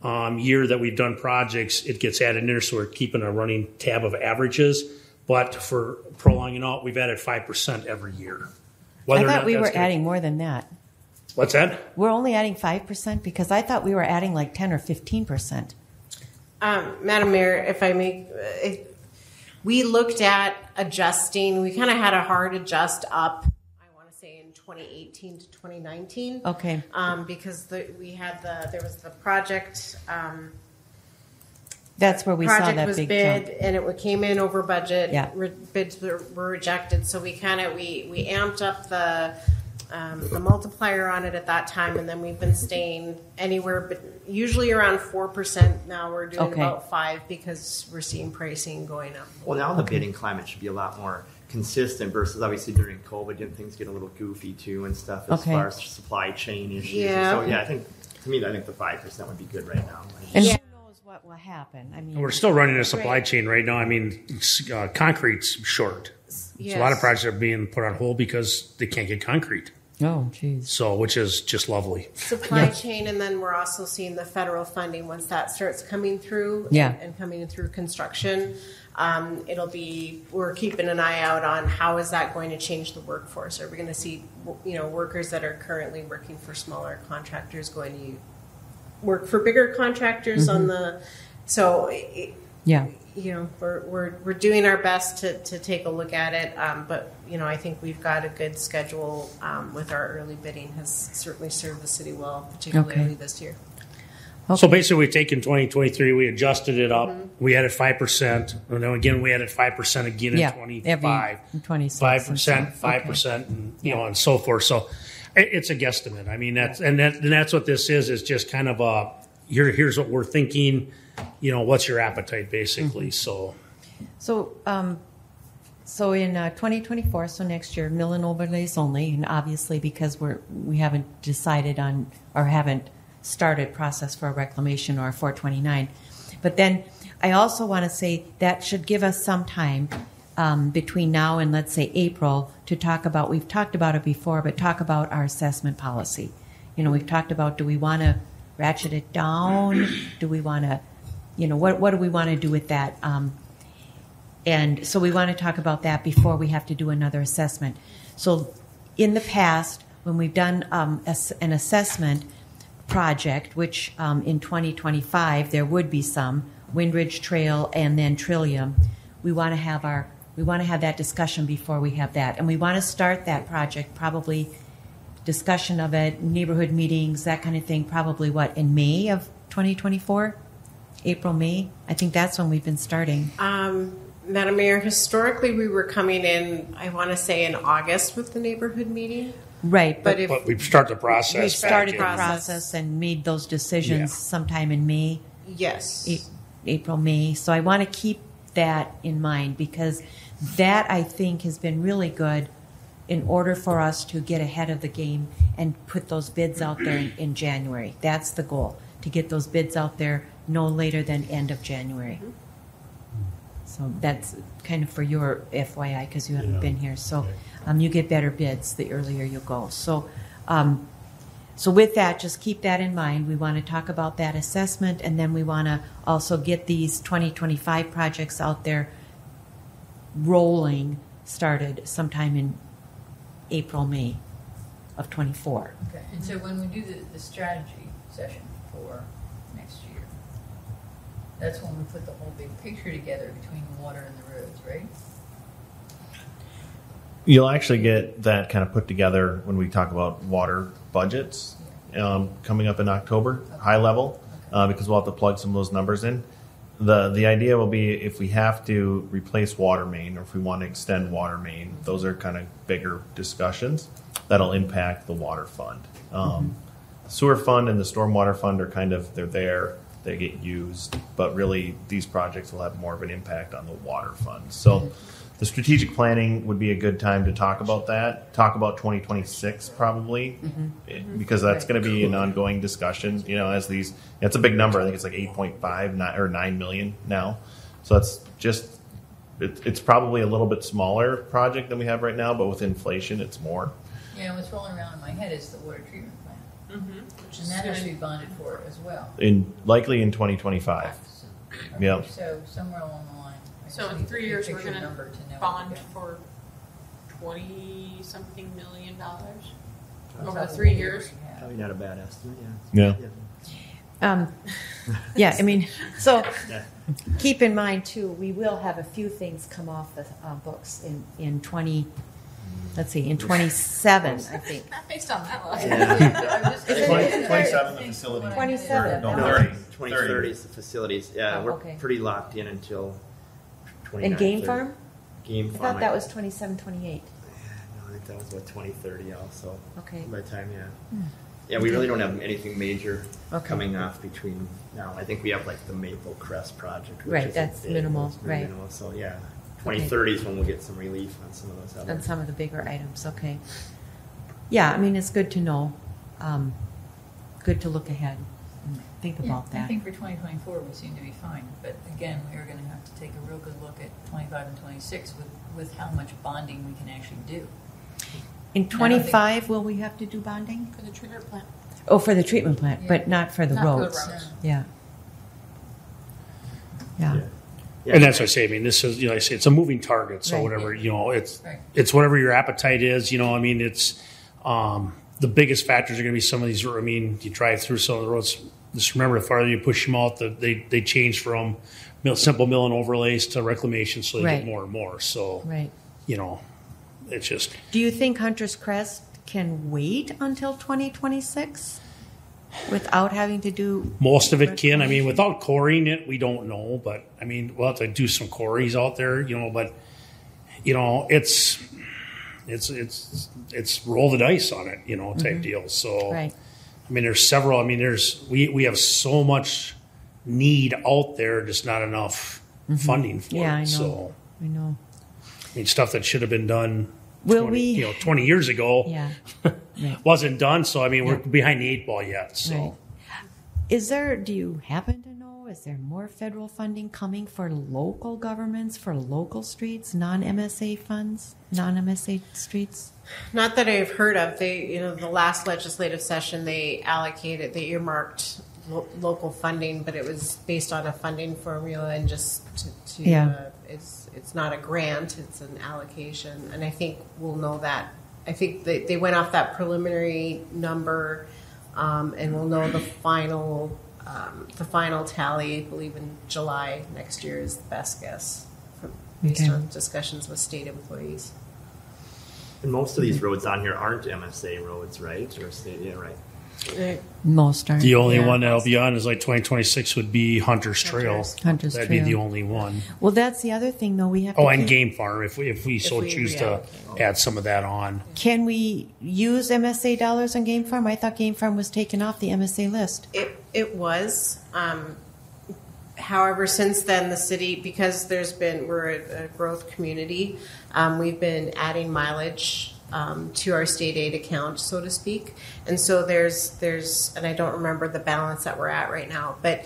year that we've done projects, it gets added in there. So we're keeping a running tab of averages. But for prolonging out, we've added 5% every year. I thought we were adding more than that. What's that? We're only adding 5% because I thought we were adding like 10 or 15%. Madam Mayor, if I may, we looked at adjusting. We kind of had a hard adjust up, I want to say, in 2018 to 2019. Okay. Because there was the project. That's where we saw Project that was big bid, jump. and it came in over budget. Yeah. Bids were rejected, so we amped up the multiplier on it at that time, and then we've been staying anywhere, but usually around 4%. Now we're doing Okay. about 5% because we're seeing pricing going up. Well, now the bidding climate should be a lot more consistent versus obviously during COVID, didn't things get a little goofy too and stuff as Okay. far as supply chain issues? Yeah. So yeah, I think the 5% would be good right now. And Yeah. who knows what will happen? I mean, We're still running a supply Right. chain right now. Concrete's short. Yes. So a lot of projects are being put on hold because they can't get concrete. oh, geez. So, which is just lovely. Supply chain, and then we're also seeing the federal funding once that starts coming through. Yeah. And coming through construction. We're keeping an eye out on how is that going to change the workforce. Are we going to see, workers that are currently working for smaller contractors going to work for bigger contractors on the, Yeah. we're doing our best to take a look at it. But I think we've got a good schedule with our early bidding has certainly served the city well, particularly Okay. this year. So basically, we've taken 2023, we adjusted it up. We added 5%, and then again we added 5% again Yeah, in 25. in 26 5%, and stuff. 5%, and and so forth. So it's a guesstimate. I mean, that's what this is. Is just kind of a here's what we're thinking. What's your appetite, basically? So So in 2024, so next year, mill and overlays only, and obviously because we haven't decided on or haven't started process for a reclamation or a 429. But then I also want to say that should give us some time between now and let's say April to talk about, we've talked about it before, but talk about our assessment policy. We've talked about, do we want to ratchet it down? Do we want to, what do we want to do with that? And so we want to talk about that before we have to do another assessment. So in the past, when we've done an assessment project, which in 2025 there would be some Windridge Trail and then Trillium, we want to have that discussion before we have that, and we want to start that project probably discussion of it, neighborhood meetings, that kind of thing. Probably in May of 2024, April, May. I think that's when we've been starting. Madam Mayor, historically we were coming in, I want to say in August with the neighborhood meeting. Right, But but we've started the process. we started the back in- process and made those decisions sometime in May, Yes. April, May. So I want to keep that in mind because that I think has been really good in order for us to get ahead of the game and put those bids out there in January. That's the goal, to get those bids out there no later than end of January. So that's kind of for your FYI because you haven't Yeah. been here. So Okay. you get better bids the earlier you go. So, so with that, just keep that in mind. We want to talk about that assessment, and then we want to also get these 2025 projects out there rolling, started sometime in April, May of 24. Okay, and so when we do the strategy session for next year, that's when we put the whole big picture together between the water and the roads, right? You'll actually get that kind of put together when we talk about water budgets coming up in October, high level, because we'll have to plug some of those numbers in. The idea will be if we have to replace water main or if we want to extend water main, those are kind of bigger discussions that'll impact the water fund. Sewer fund and the stormwater fund are kind of, they're there, they get used, but really these projects will have more of an impact on the water fund. So the strategic planning would be a good time to talk about that, talk about 2026 probably, because that's going to be an ongoing discussion, you know, as these, it's a big number. I think it's like 8.5 or 9 million now. So that's just, it's probably a little bit smaller project than we have right now, but with inflation, it's more. Yeah, what's rolling around in my head is the water treatment plant. Which And is that has to good. be bonded for as well. Likely in 2025. Okay, Yeah. So somewhere along the line. I So just in need 3 a years, we're picture going number to to know bond what for $20-something million we're over doing. the 3 years. Probably not a bad estimate, Yeah. Yeah, I mean, so Yeah. keep in mind too, we will have a few things come off the books in 27, I think. Not based on that level. Yeah. I'm just- 27 the facility. 27. No, No, 30. 2030 is the facilities. Yeah, Oh, we're okay. pretty locked in until 29. And Game 30. Farm? Game I Farm. thought that was 27, 28. No, I think that was what 2030 also. Okay. By the time, yeah, we really don't have anything major Okay. coming off between now. I think we have like the Maple Crest project, which Right, is that's big, minimal, it's right. minimal. So yeah, 2030 is when we'll get some relief on some of those other. On some of the bigger items, okay. Yeah, I mean, it's good to know, good to look ahead and think Yeah, about I that. think for 2024, we seem to be fine. But again, we are going to have to take a real good look at 25 and 26 with how much bonding we can actually do. In 25, will we have to do bonding? For the treatment plant. Oh, for the treatment plant, Yeah. but not for the Not for the roads. roads. Yeah. Yeah. Yeah. And that's what I say. I mean, this is, you know, I say it's a moving target. So Right. whatever, you know, it's Right. it's whatever your appetite is. You know, I mean, it's the biggest factors are going to be some of these. I mean, you drive through some of the roads. Just remember, the farther you push them out, they change from simple mill and overlays to reclamation, so they Right. get more and more. So Right. you know, it's just Do you think Hunter's Crest can wait until 2026 without having to do? most of it can. I mean, without coring it, we don't know. But I mean, we'll have to do some quarries out there. You know, but you know, it's roll the dice on it. You know, type deal. So. Right. I mean, there's several. I mean, we have so much need out there, just not enough funding for Yeah, I know. it. So, I know. I mean, stuff that should have been done. Will 20, we- 20 years ago Yeah. Right. wasn't done. So, I mean, we're Yeah. behind the 8 ball yet. So, Right. Is there, do you happen to know, is there more federal funding coming for local governments, for local streets, non-MSA funds, non-MSA streets? Not that I've heard of. The last legislative session, they earmarked local funding, but it was based on a funding formula and just Yeah. it's not a grant, it's an allocation. And I think we'll know that. I think they went off that preliminary number, and we'll know the final tally, I believe in July next year is the best guess based Okay. on discussions with state employees. And most of these roads on here aren't MSA roads, right? Or state, yeah, right. Most aren't. the only Yeah. one that'll be on is like 2026 would be Hunter's Trail. Hunter's That'd Trail. be the only one. Well, that's the other thing, though. We have to Oh, and keep- Game Farm, if we so we choose to reallocate. add some of that on. Can we use MSA dollars on Game Farm? I thought Game Farm was taken off the MSA list. It was. However, since then, the city, because we're a growth community, we've been adding mileage to our state aid account, so to speak. And so there's, and I don't remember the balance that we're at right now, but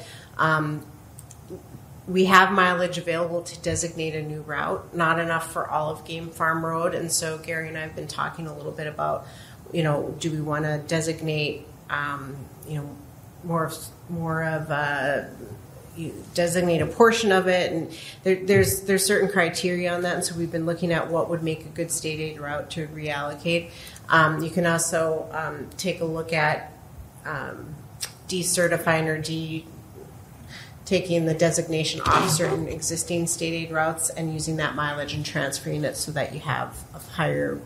we have mileage available to designate a new route, not enough for all of Game Farm Road. And so Gary and I have been talking a little bit about, do we want to designate, more of designate a portion of it, and there's certain criteria on that, and so we've been looking at what would make a good state aid route to reallocate. You can also take a look at decertifying or taking the designation off certain existing state aid routes and using that mileage and transferring it so that you have a higher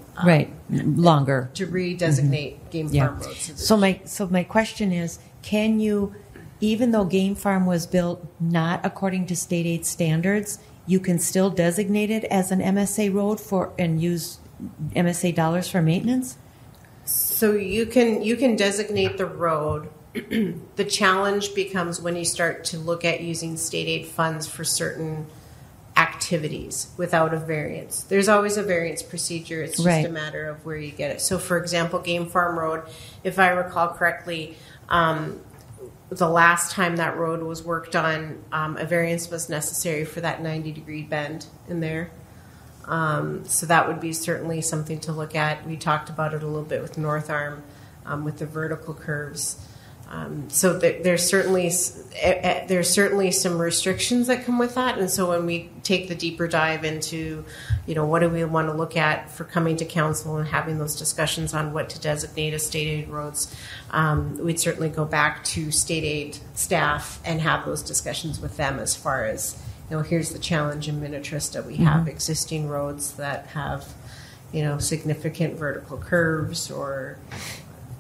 longer to redesignate Game Farm roads. So my question is, can you, even though Game Farm was built not according to state aid standards, you can still designate it as an MSA road and use MSA dollars for maintenance? So you can designate the road. The challenge becomes when you start to look at using state aid funds for certain activities without a variance. There's always a variance procedure. It's just a matter of where you get it. So, for example, Game Farm Road, if I recall correctly, the last time that road was worked on, a variance was necessary for that 90-degree bend in there. So that would be certainly something to look at. We talked about it a little bit with North Arm, with the vertical curves. So there's certainly some restrictions that come with that, and so when we take the deeper dive into, what do we want to look at for coming to council and having those discussions on what to designate as state aid roads, we'd certainly go back to state aid staff and have those discussions with them as far as, here's the challenge in Minnetrista. We have existing roads that have, significant vertical curves or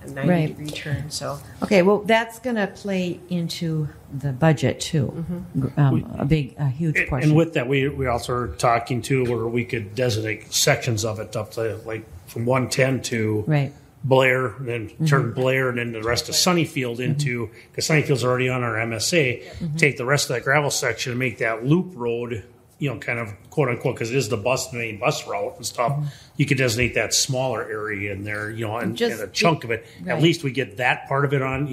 a 90-degree turn. So okay, well, that's going to play into the budget too, a huge portion. And with that, we also are talking too where we could designate sections of it up to like from 110 to Blair, then turn Blair, and then the rest of Sunnyfield into, because Sunnyfield's already on our MSA. Take the rest of that gravel section and make that loop road, kind of quote unquote, because it is the main bus route and stuff. You could designate that smaller area in there, and a chunk of it. At least we get that part of it on,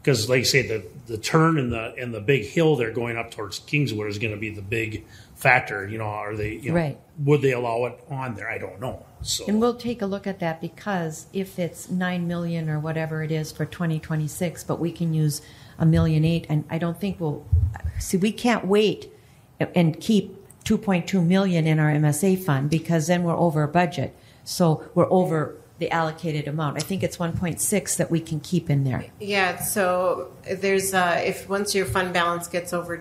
because like you say, the turn and the big hill there going up towards Kingswood is going to be the big factor. Are they, would they allow it on there? I don't know. So. And we'll take a look at that, because if it's $9 million or whatever it is for 2026, but we can use $1.8 million, and I don't think we can't wait and keep $2.2 million in our MSA fund, because then we're over budget. So we're over the allocated amount. I think it's 1.6 that we can keep in there. Yeah. So there's if once your fund balance gets over,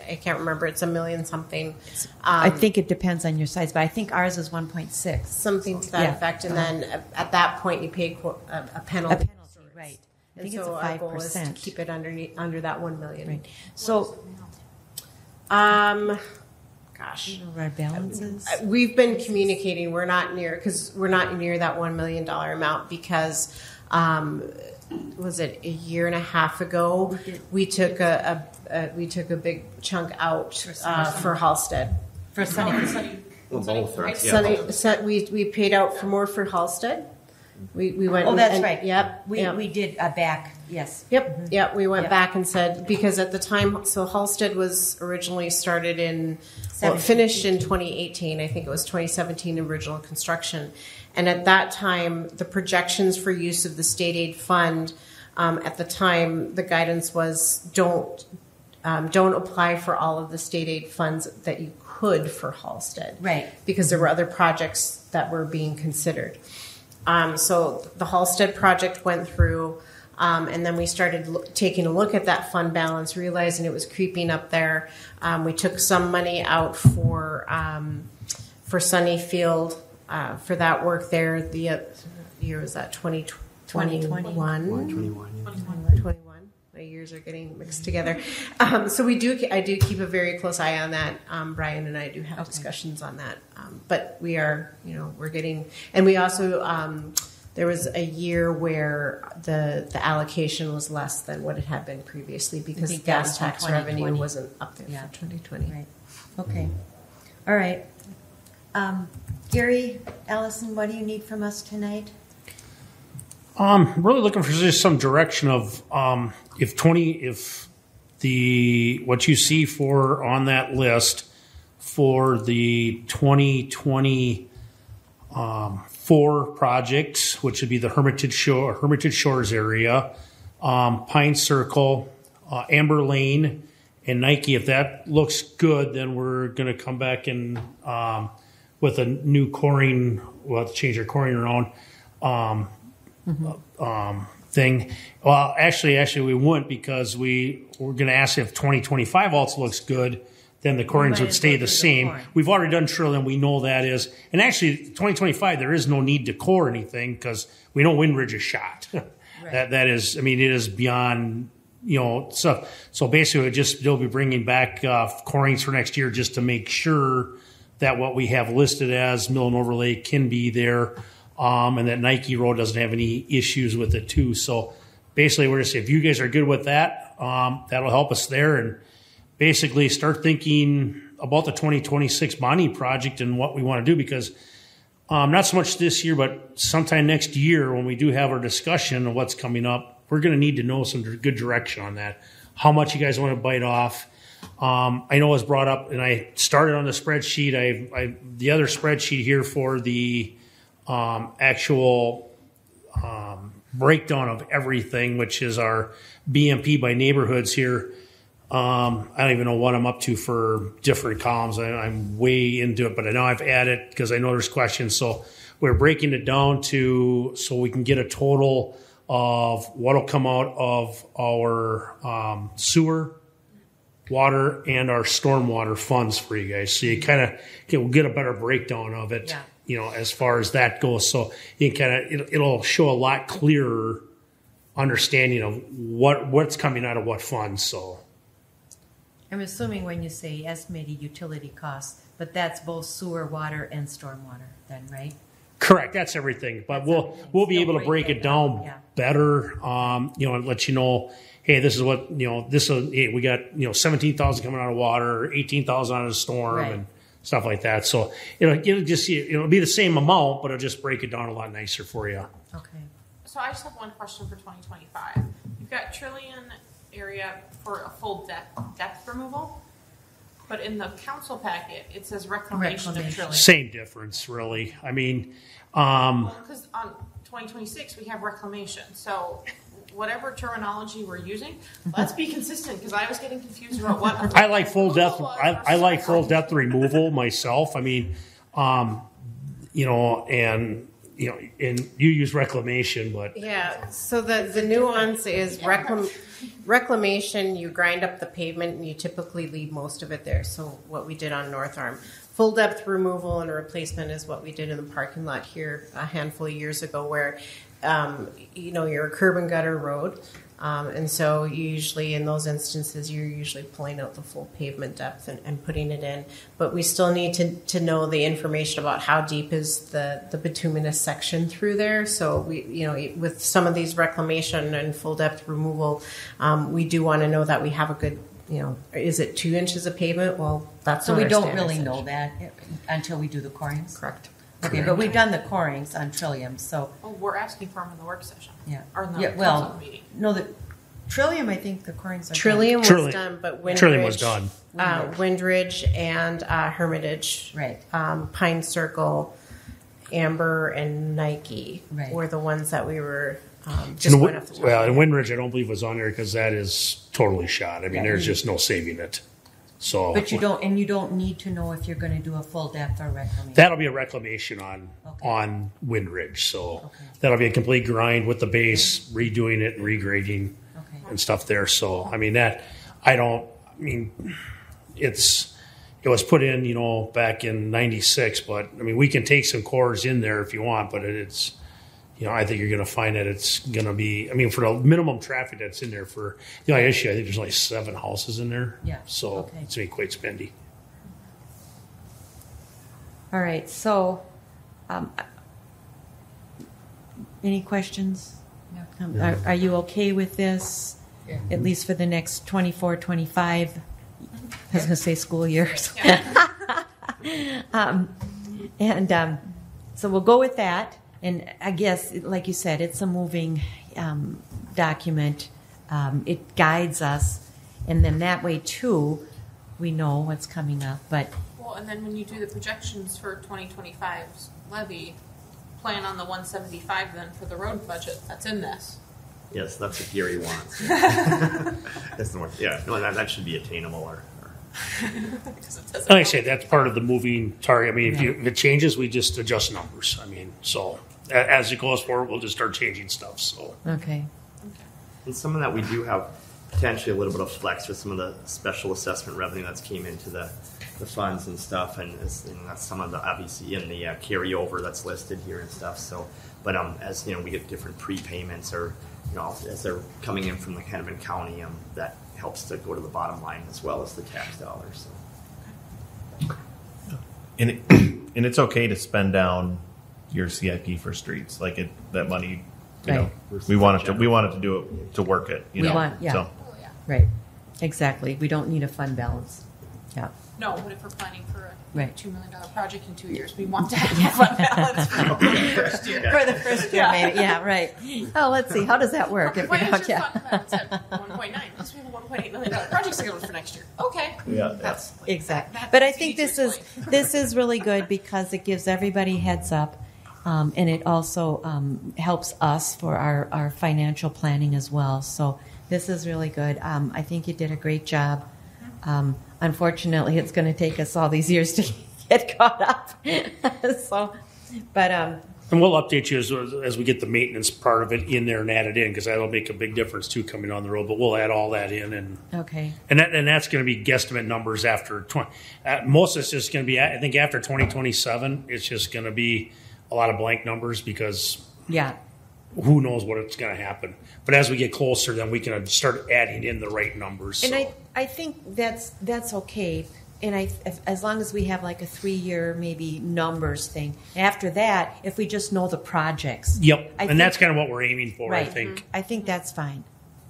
I can't remember, it's $1 million something. I think it depends on your size, but I think ours is 1.6. Something to that effect, and then at that point you pay a penalty. A penalty, right? I think so it's 5%. Our goal is to keep it under that $1 million. Right. So, gosh, you know what our balance is? We've been communicating. We're not near that $1 million amount because was it a year and a half ago? We took a big chunk out for Halstead. For Sunny. Well, both, right? We paid out for more for Halstead. We went. Oh, that's right. Yep. We did a back. Yes. Yep. Yep. We went back and said, because at the time, so Halstead was originally started finished in 2018. I think it was 2017 original construction, and at that time, the projections for use of the state aid fund, at the time, the guidance was don't apply for all of the state aid funds that you could for Halstead, right? Because there were other projects that were being considered. So the Halstead project went through, and then we started taking a look at that fund balance, realizing it was creeping up there. We took some money out for Sunnyfield for that work there. The year was that 2021. My years are getting mixed together. So I do keep a very close eye on that. Brian and I do have discussions on that. But we are, we're getting, and we also, there was a year where the allocation was less than what it had been previously because gas tax revenue wasn't up there for 2020. Right. Okay. All right. Gary, Allison, what do you need from us tonight? Really looking for just some direction of if what you see for on that list for the 2024 projects, which would be the Hermitage Shores area, Pine Circle, Amber Lane, and Nike. If that looks good, then we're going to come back and with a new coring. We'll have to change our coring around thing. Well, actually, we wouldn't, because we're going to ask if 2025 also looks good. Then the corings would stay the same. We've already done Trillium. We know that is. And actually, 2025, there is no need to core anything because we know Windridge is shot. Right. That is, I mean, it is beyond, stuff. So basically, they'll be bringing back corings for next year just to make sure that what we have listed as mill and overlay can be there, and that Nike Road doesn't have any issues with it too. So basically, we're just, if you guys are good with that, that'll help us there, and basically start thinking about the 2026 bonding project and what we want to do, because not so much this year, but sometime next year when we do have our discussion of what's coming up, we're going to need to know some good direction on that. How much you guys want to bite off. I know it was brought up, and I started on the spreadsheet. I the other spreadsheet here for the actual breakdown of everything, which is our BMP by neighborhoods here. I don't even know what I'm up to for different columns. I'm way into it, but I know I've added because I know there's questions. So we're breaking it down so we can get a total of what will come out of our sewer, water, and our stormwater funds for you guys. So you kind of will get a better breakdown of it, as far as that goes. So you can it'll show a lot clearer understanding of what's coming out of what funds. So I'm assuming when you say estimated utility costs, but that's both sewer, water, and stormwater then, right? Correct. That's everything. But we'll be able to break it down better, and let you know, hey, this is what, we got, 17,000 coming out of water, 18,000 out of the storm, and stuff like that. So it'll be the same amount, but it'll just break it down a lot nicer for you. Okay. So I just have one question for 2025. You've got Trillium area for a full depth removal, but in the council packet it says reclamation of Trillium. Same difference, really. I mean, because on 2026 we have reclamation, so whatever terminology we're using, let's be consistent, because I was getting confused about what I like full depth. I like full depth removal myself. I mean, and you use reclamation, but So the nuance is reclamation. You grind up the pavement and you typically leave most of it there. So what we did on North Arm, full depth removal and replacement is what we did in the parking lot here a handful of years ago, where you're a curb and gutter road. And so usually in those instances, you're usually pulling out the full pavement depth and putting it in. But we still need to know the information about how deep is the bituminous section through there. So with some of these reclamation and full depth removal, we do want to know that we have a good, is it 2 inches of pavement? Well, that's so not we our don't standard really section. know that until we do the corings. Correct. Okay, but we've done the corings on Trillium, so we're asking for them in the work session. or in the council meeting. No, the Trillium, I think the corings are Trillium done. was done, but Windridge, Trillium was done. Windridge and Hermitage, Right. Pine Circle, Amber, and Nike were the ones that we were just going off the top. Well, and Windridge, I don't believe was on there because that is totally shot. I mean, there's just no saving it. So, but you don't need to know if you're going to do a full depth or reclamation. That'll be a reclamation on Windridge. So that'll be a complete grind with the base, redoing it and regrading and stuff there. So I mean it was put in back in '96, but I mean we can take some cores in there if you want, but it's. I think you're going to find that it's going to be, for the minimum traffic that's in there for the only issue, I think there's only 7 houses in there. Yeah. So it's going to be quite spendy. All right. So, any questions? No. Are you okay with this, at least for the next 24, 25, I was going to say school years. So we'll go with that. And I guess, like you said, it's a moving document. It guides us. And then that way too, we know what's coming up. But Well, and then when you do the projections for 2025's levy, plan on the 175 then for the road budget that's in this. Yes, that's what Gary wants. That's the one. Yeah, no, that should be attainable. Or Because it says Like I say, that's part of the moving target. I mean, if it changes, we just adjust numbers. I mean, so as it goes forward, we'll just start changing stuff. So okay. and some of that we do have potentially a little bit of flex with some of the special assessment revenue that's came into the funds and stuff, and that's some of the obviously in the carryover that's listed here and stuff. So, but as you know, we get different prepayments or as they're coming in from the Hennepin County, that helps to go to the bottom line as well as the tax dollars. So. And it's okay to spend down your CIP for streets, like that money. Right. We want it to do it to work it. We want, yeah. So. Oh, yeah. Right. Exactly. We don't need a fund balance. Yeah. No, but if we're planning for a Right. $2 million project in 2 years, we want to have a fund balance for the first year. For the first year, maybe. Yeah, right. Oh, let's see. How does that work? If Why we is don't, your yeah. fund balance at 1.9? Because we have a $1.8 million project scheduled for next year. Okay. Yeah. That's Exactly. that's But I easy think to explain. this is really good because it gives everybody heads up, and it also helps us for our financial planning as well. So this is really good. I think you did a great job. Unfortunately, it's going to take us all these years to get caught up. So, but and we'll update you as we get the maintenance part of it in there and add it in because that'll make a big difference too coming on the road. But we'll add all that in okay. and that's going to be guesstimate numbers after 20. Most of it's just going to be, I think, after 2027. It's just going to be a lot of blank numbers because Yeah. who knows what it's going to happen. But as we get closer, then we can start adding in the right numbers. And So. I think that's okay. And as long as we have like a 3-year maybe numbers thing. After that, if we just know the projects. Yep, I and think- that's kind of what we're aiming for, Right. I think. I think that's fine.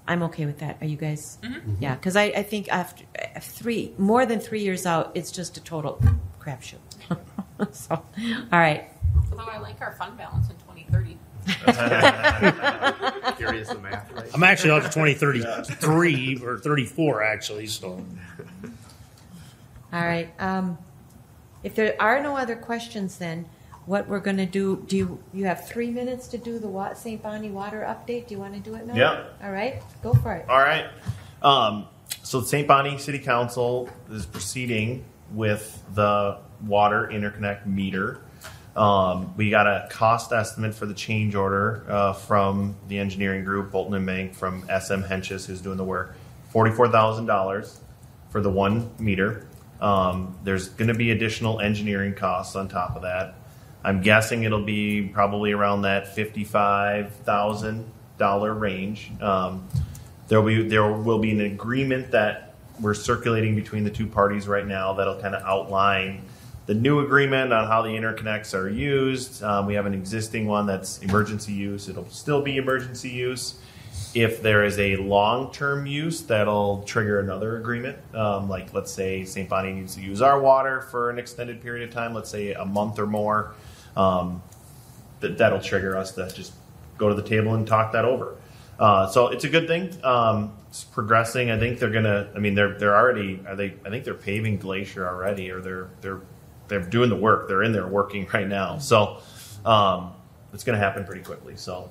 I'm okay with that. Are you guys? Yeah, because I think after more than 3 years out, it's just a total crapshoot. So, all right. Although I like our fund balance in 2030. Curious the math, right? I'm actually out to 2033 or 34, actually. So All right. If there are no other questions, then what we're going to do? You have 3 minutes to do the St. Bonnie water update? Do you want to do it now? Yeah. All right. Go for it. All right. So St. Bonnie City Council is proceeding with the water interconnect meter. We got a cost estimate for the change order from the engineering group, Bolton and Bank, from SM Henches, who's doing the work. $44,000 for the 1 meter. There's going to be additional engineering costs on top of that. I'm guessing it'll be probably around that $55,000 range. There will be an agreement that we're circulating between the two parties right now that'll kind of outline the new agreement on how the interconnects are used. We have an existing one that's emergency use. It'll still be emergency use. If there is a long-term use, that'll trigger another agreement. Like, let's say St. Bonnie needs to use our water for an extended period of time, let's say a month or more, that'll trigger us to just go to the table and talk that over. So it's a good thing. It's progressing. I think they're gonna. I mean, they're already. I think they're paving Glacier already, or they're doing the work. They're in there working right now. So it's going to happen pretty quickly. So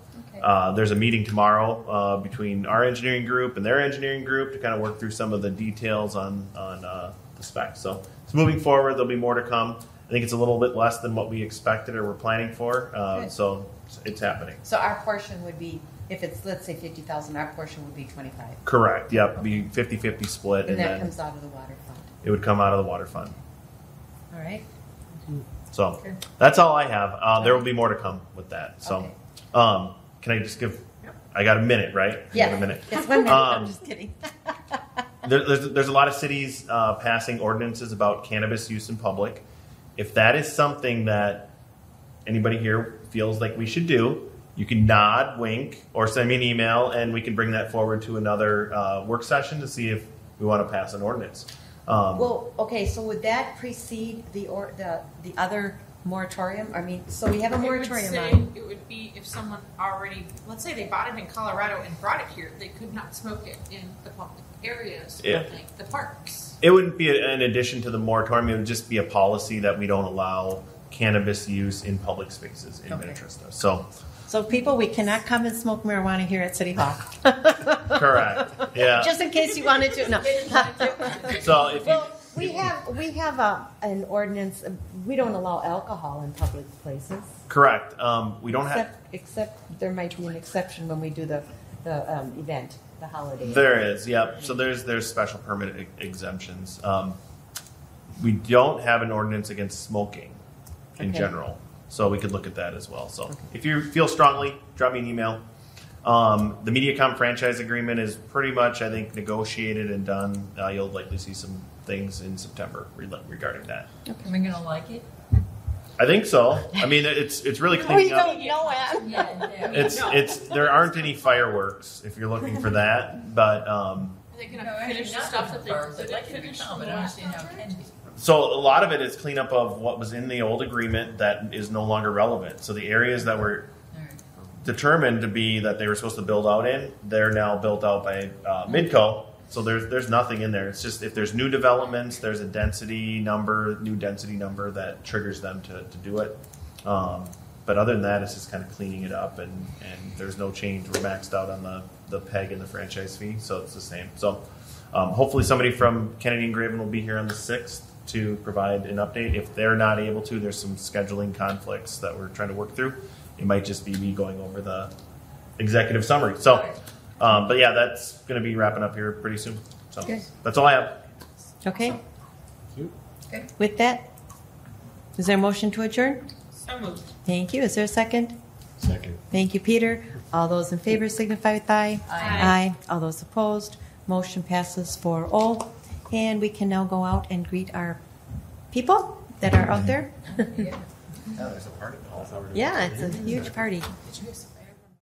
there's a meeting tomorrow between our engineering group and their engineering group to kind of work through some of the details on the specs. So it's moving forward. There'll be more to come. I think it's a little bit less than what we expected or were planning for. So it's happening. So our portion would be, if it's, let's say 50,000, our portion would be 25. Correct. Yep. Be 50-50 split. And that then comes out of the water fund. it would come out of the water fund. All right. So Okay. that's all I have. There will be more to come with that. So can I just give, I got a minute, right? I got a minute. It's 1 minute. I'm just kidding. There's a lot of cities passing ordinances about cannabis use in public. If that is something that anybody here feels like we should do, you can nod, wink, or send me an email, and we can bring that forward to another work session to see if we want to pass an ordinance. Well, okay, so would that precede the other moratorium? I mean, so we have a I would moratorium say on. it would be if someone already, let's say they bought it in Colorado and brought it here, they could not smoke it in the public areas, Yeah. like the parks. It wouldn't be an addition to the moratorium. It would just be a policy that we don't allow cannabis use in public spaces in Minnetrista. So people, we cannot come and smoke marijuana here at City Hall. Correct. Yeah. Just in case you wanted to. No. So if you, Well, we have an ordinance. We don't allow alcohol in public places. correct. We don't have. Except there might be an exception when we do the event, the holiday. There is, yep. So there's special permit exemptions. We don't have an ordinance against smoking in Okay. general, so we could look at that as well. So if you feel strongly, drop me an email. The MediaCom franchise agreement is pretty much, I think, negotiated and done. You'll likely see some things in September regarding that. Am I gonna like it? I think so. I mean, it's really We cleaning up. don't know, Ann. Yeah. It's there aren't any fireworks if you're looking for that, but Are they No, gonna actually, finish the not stuff the that they parks. I'd didn't like to finish come, the but I last understand how it can be. so a lot of it is cleanup of what was in the old agreement that is no longer relevant. So the areas that were All right. determined to be that they were supposed to build out in, they're now built out by Midco. So there's nothing in there. It's just if there's new developments, there's a new density number that triggers them to do it. But other than that, it's just kind of cleaning it up, and there's no change. We're maxed out on the PEG and the franchise fee, so it's the same. So hopefully somebody from Kennedy and Graven will be here on the 6th to provide an update. If they're not able to, there's some scheduling conflicts that we're trying to work through. It might just be me going over the executive summary. So, but yeah, that's going to be wrapping up here pretty soon. So Good. that's all I have. Okay. Thank you. With that, is there a motion to adjourn? So moved. Thank you. Is there a second? Second. Thank you, Peter. All those in favor signify with aye. Aye. All those opposed, motion passes 4-0. And we can now go out and greet our people that are out there. Yeah. Yeah, there's a party. Yeah, it's a huge party. Did you guys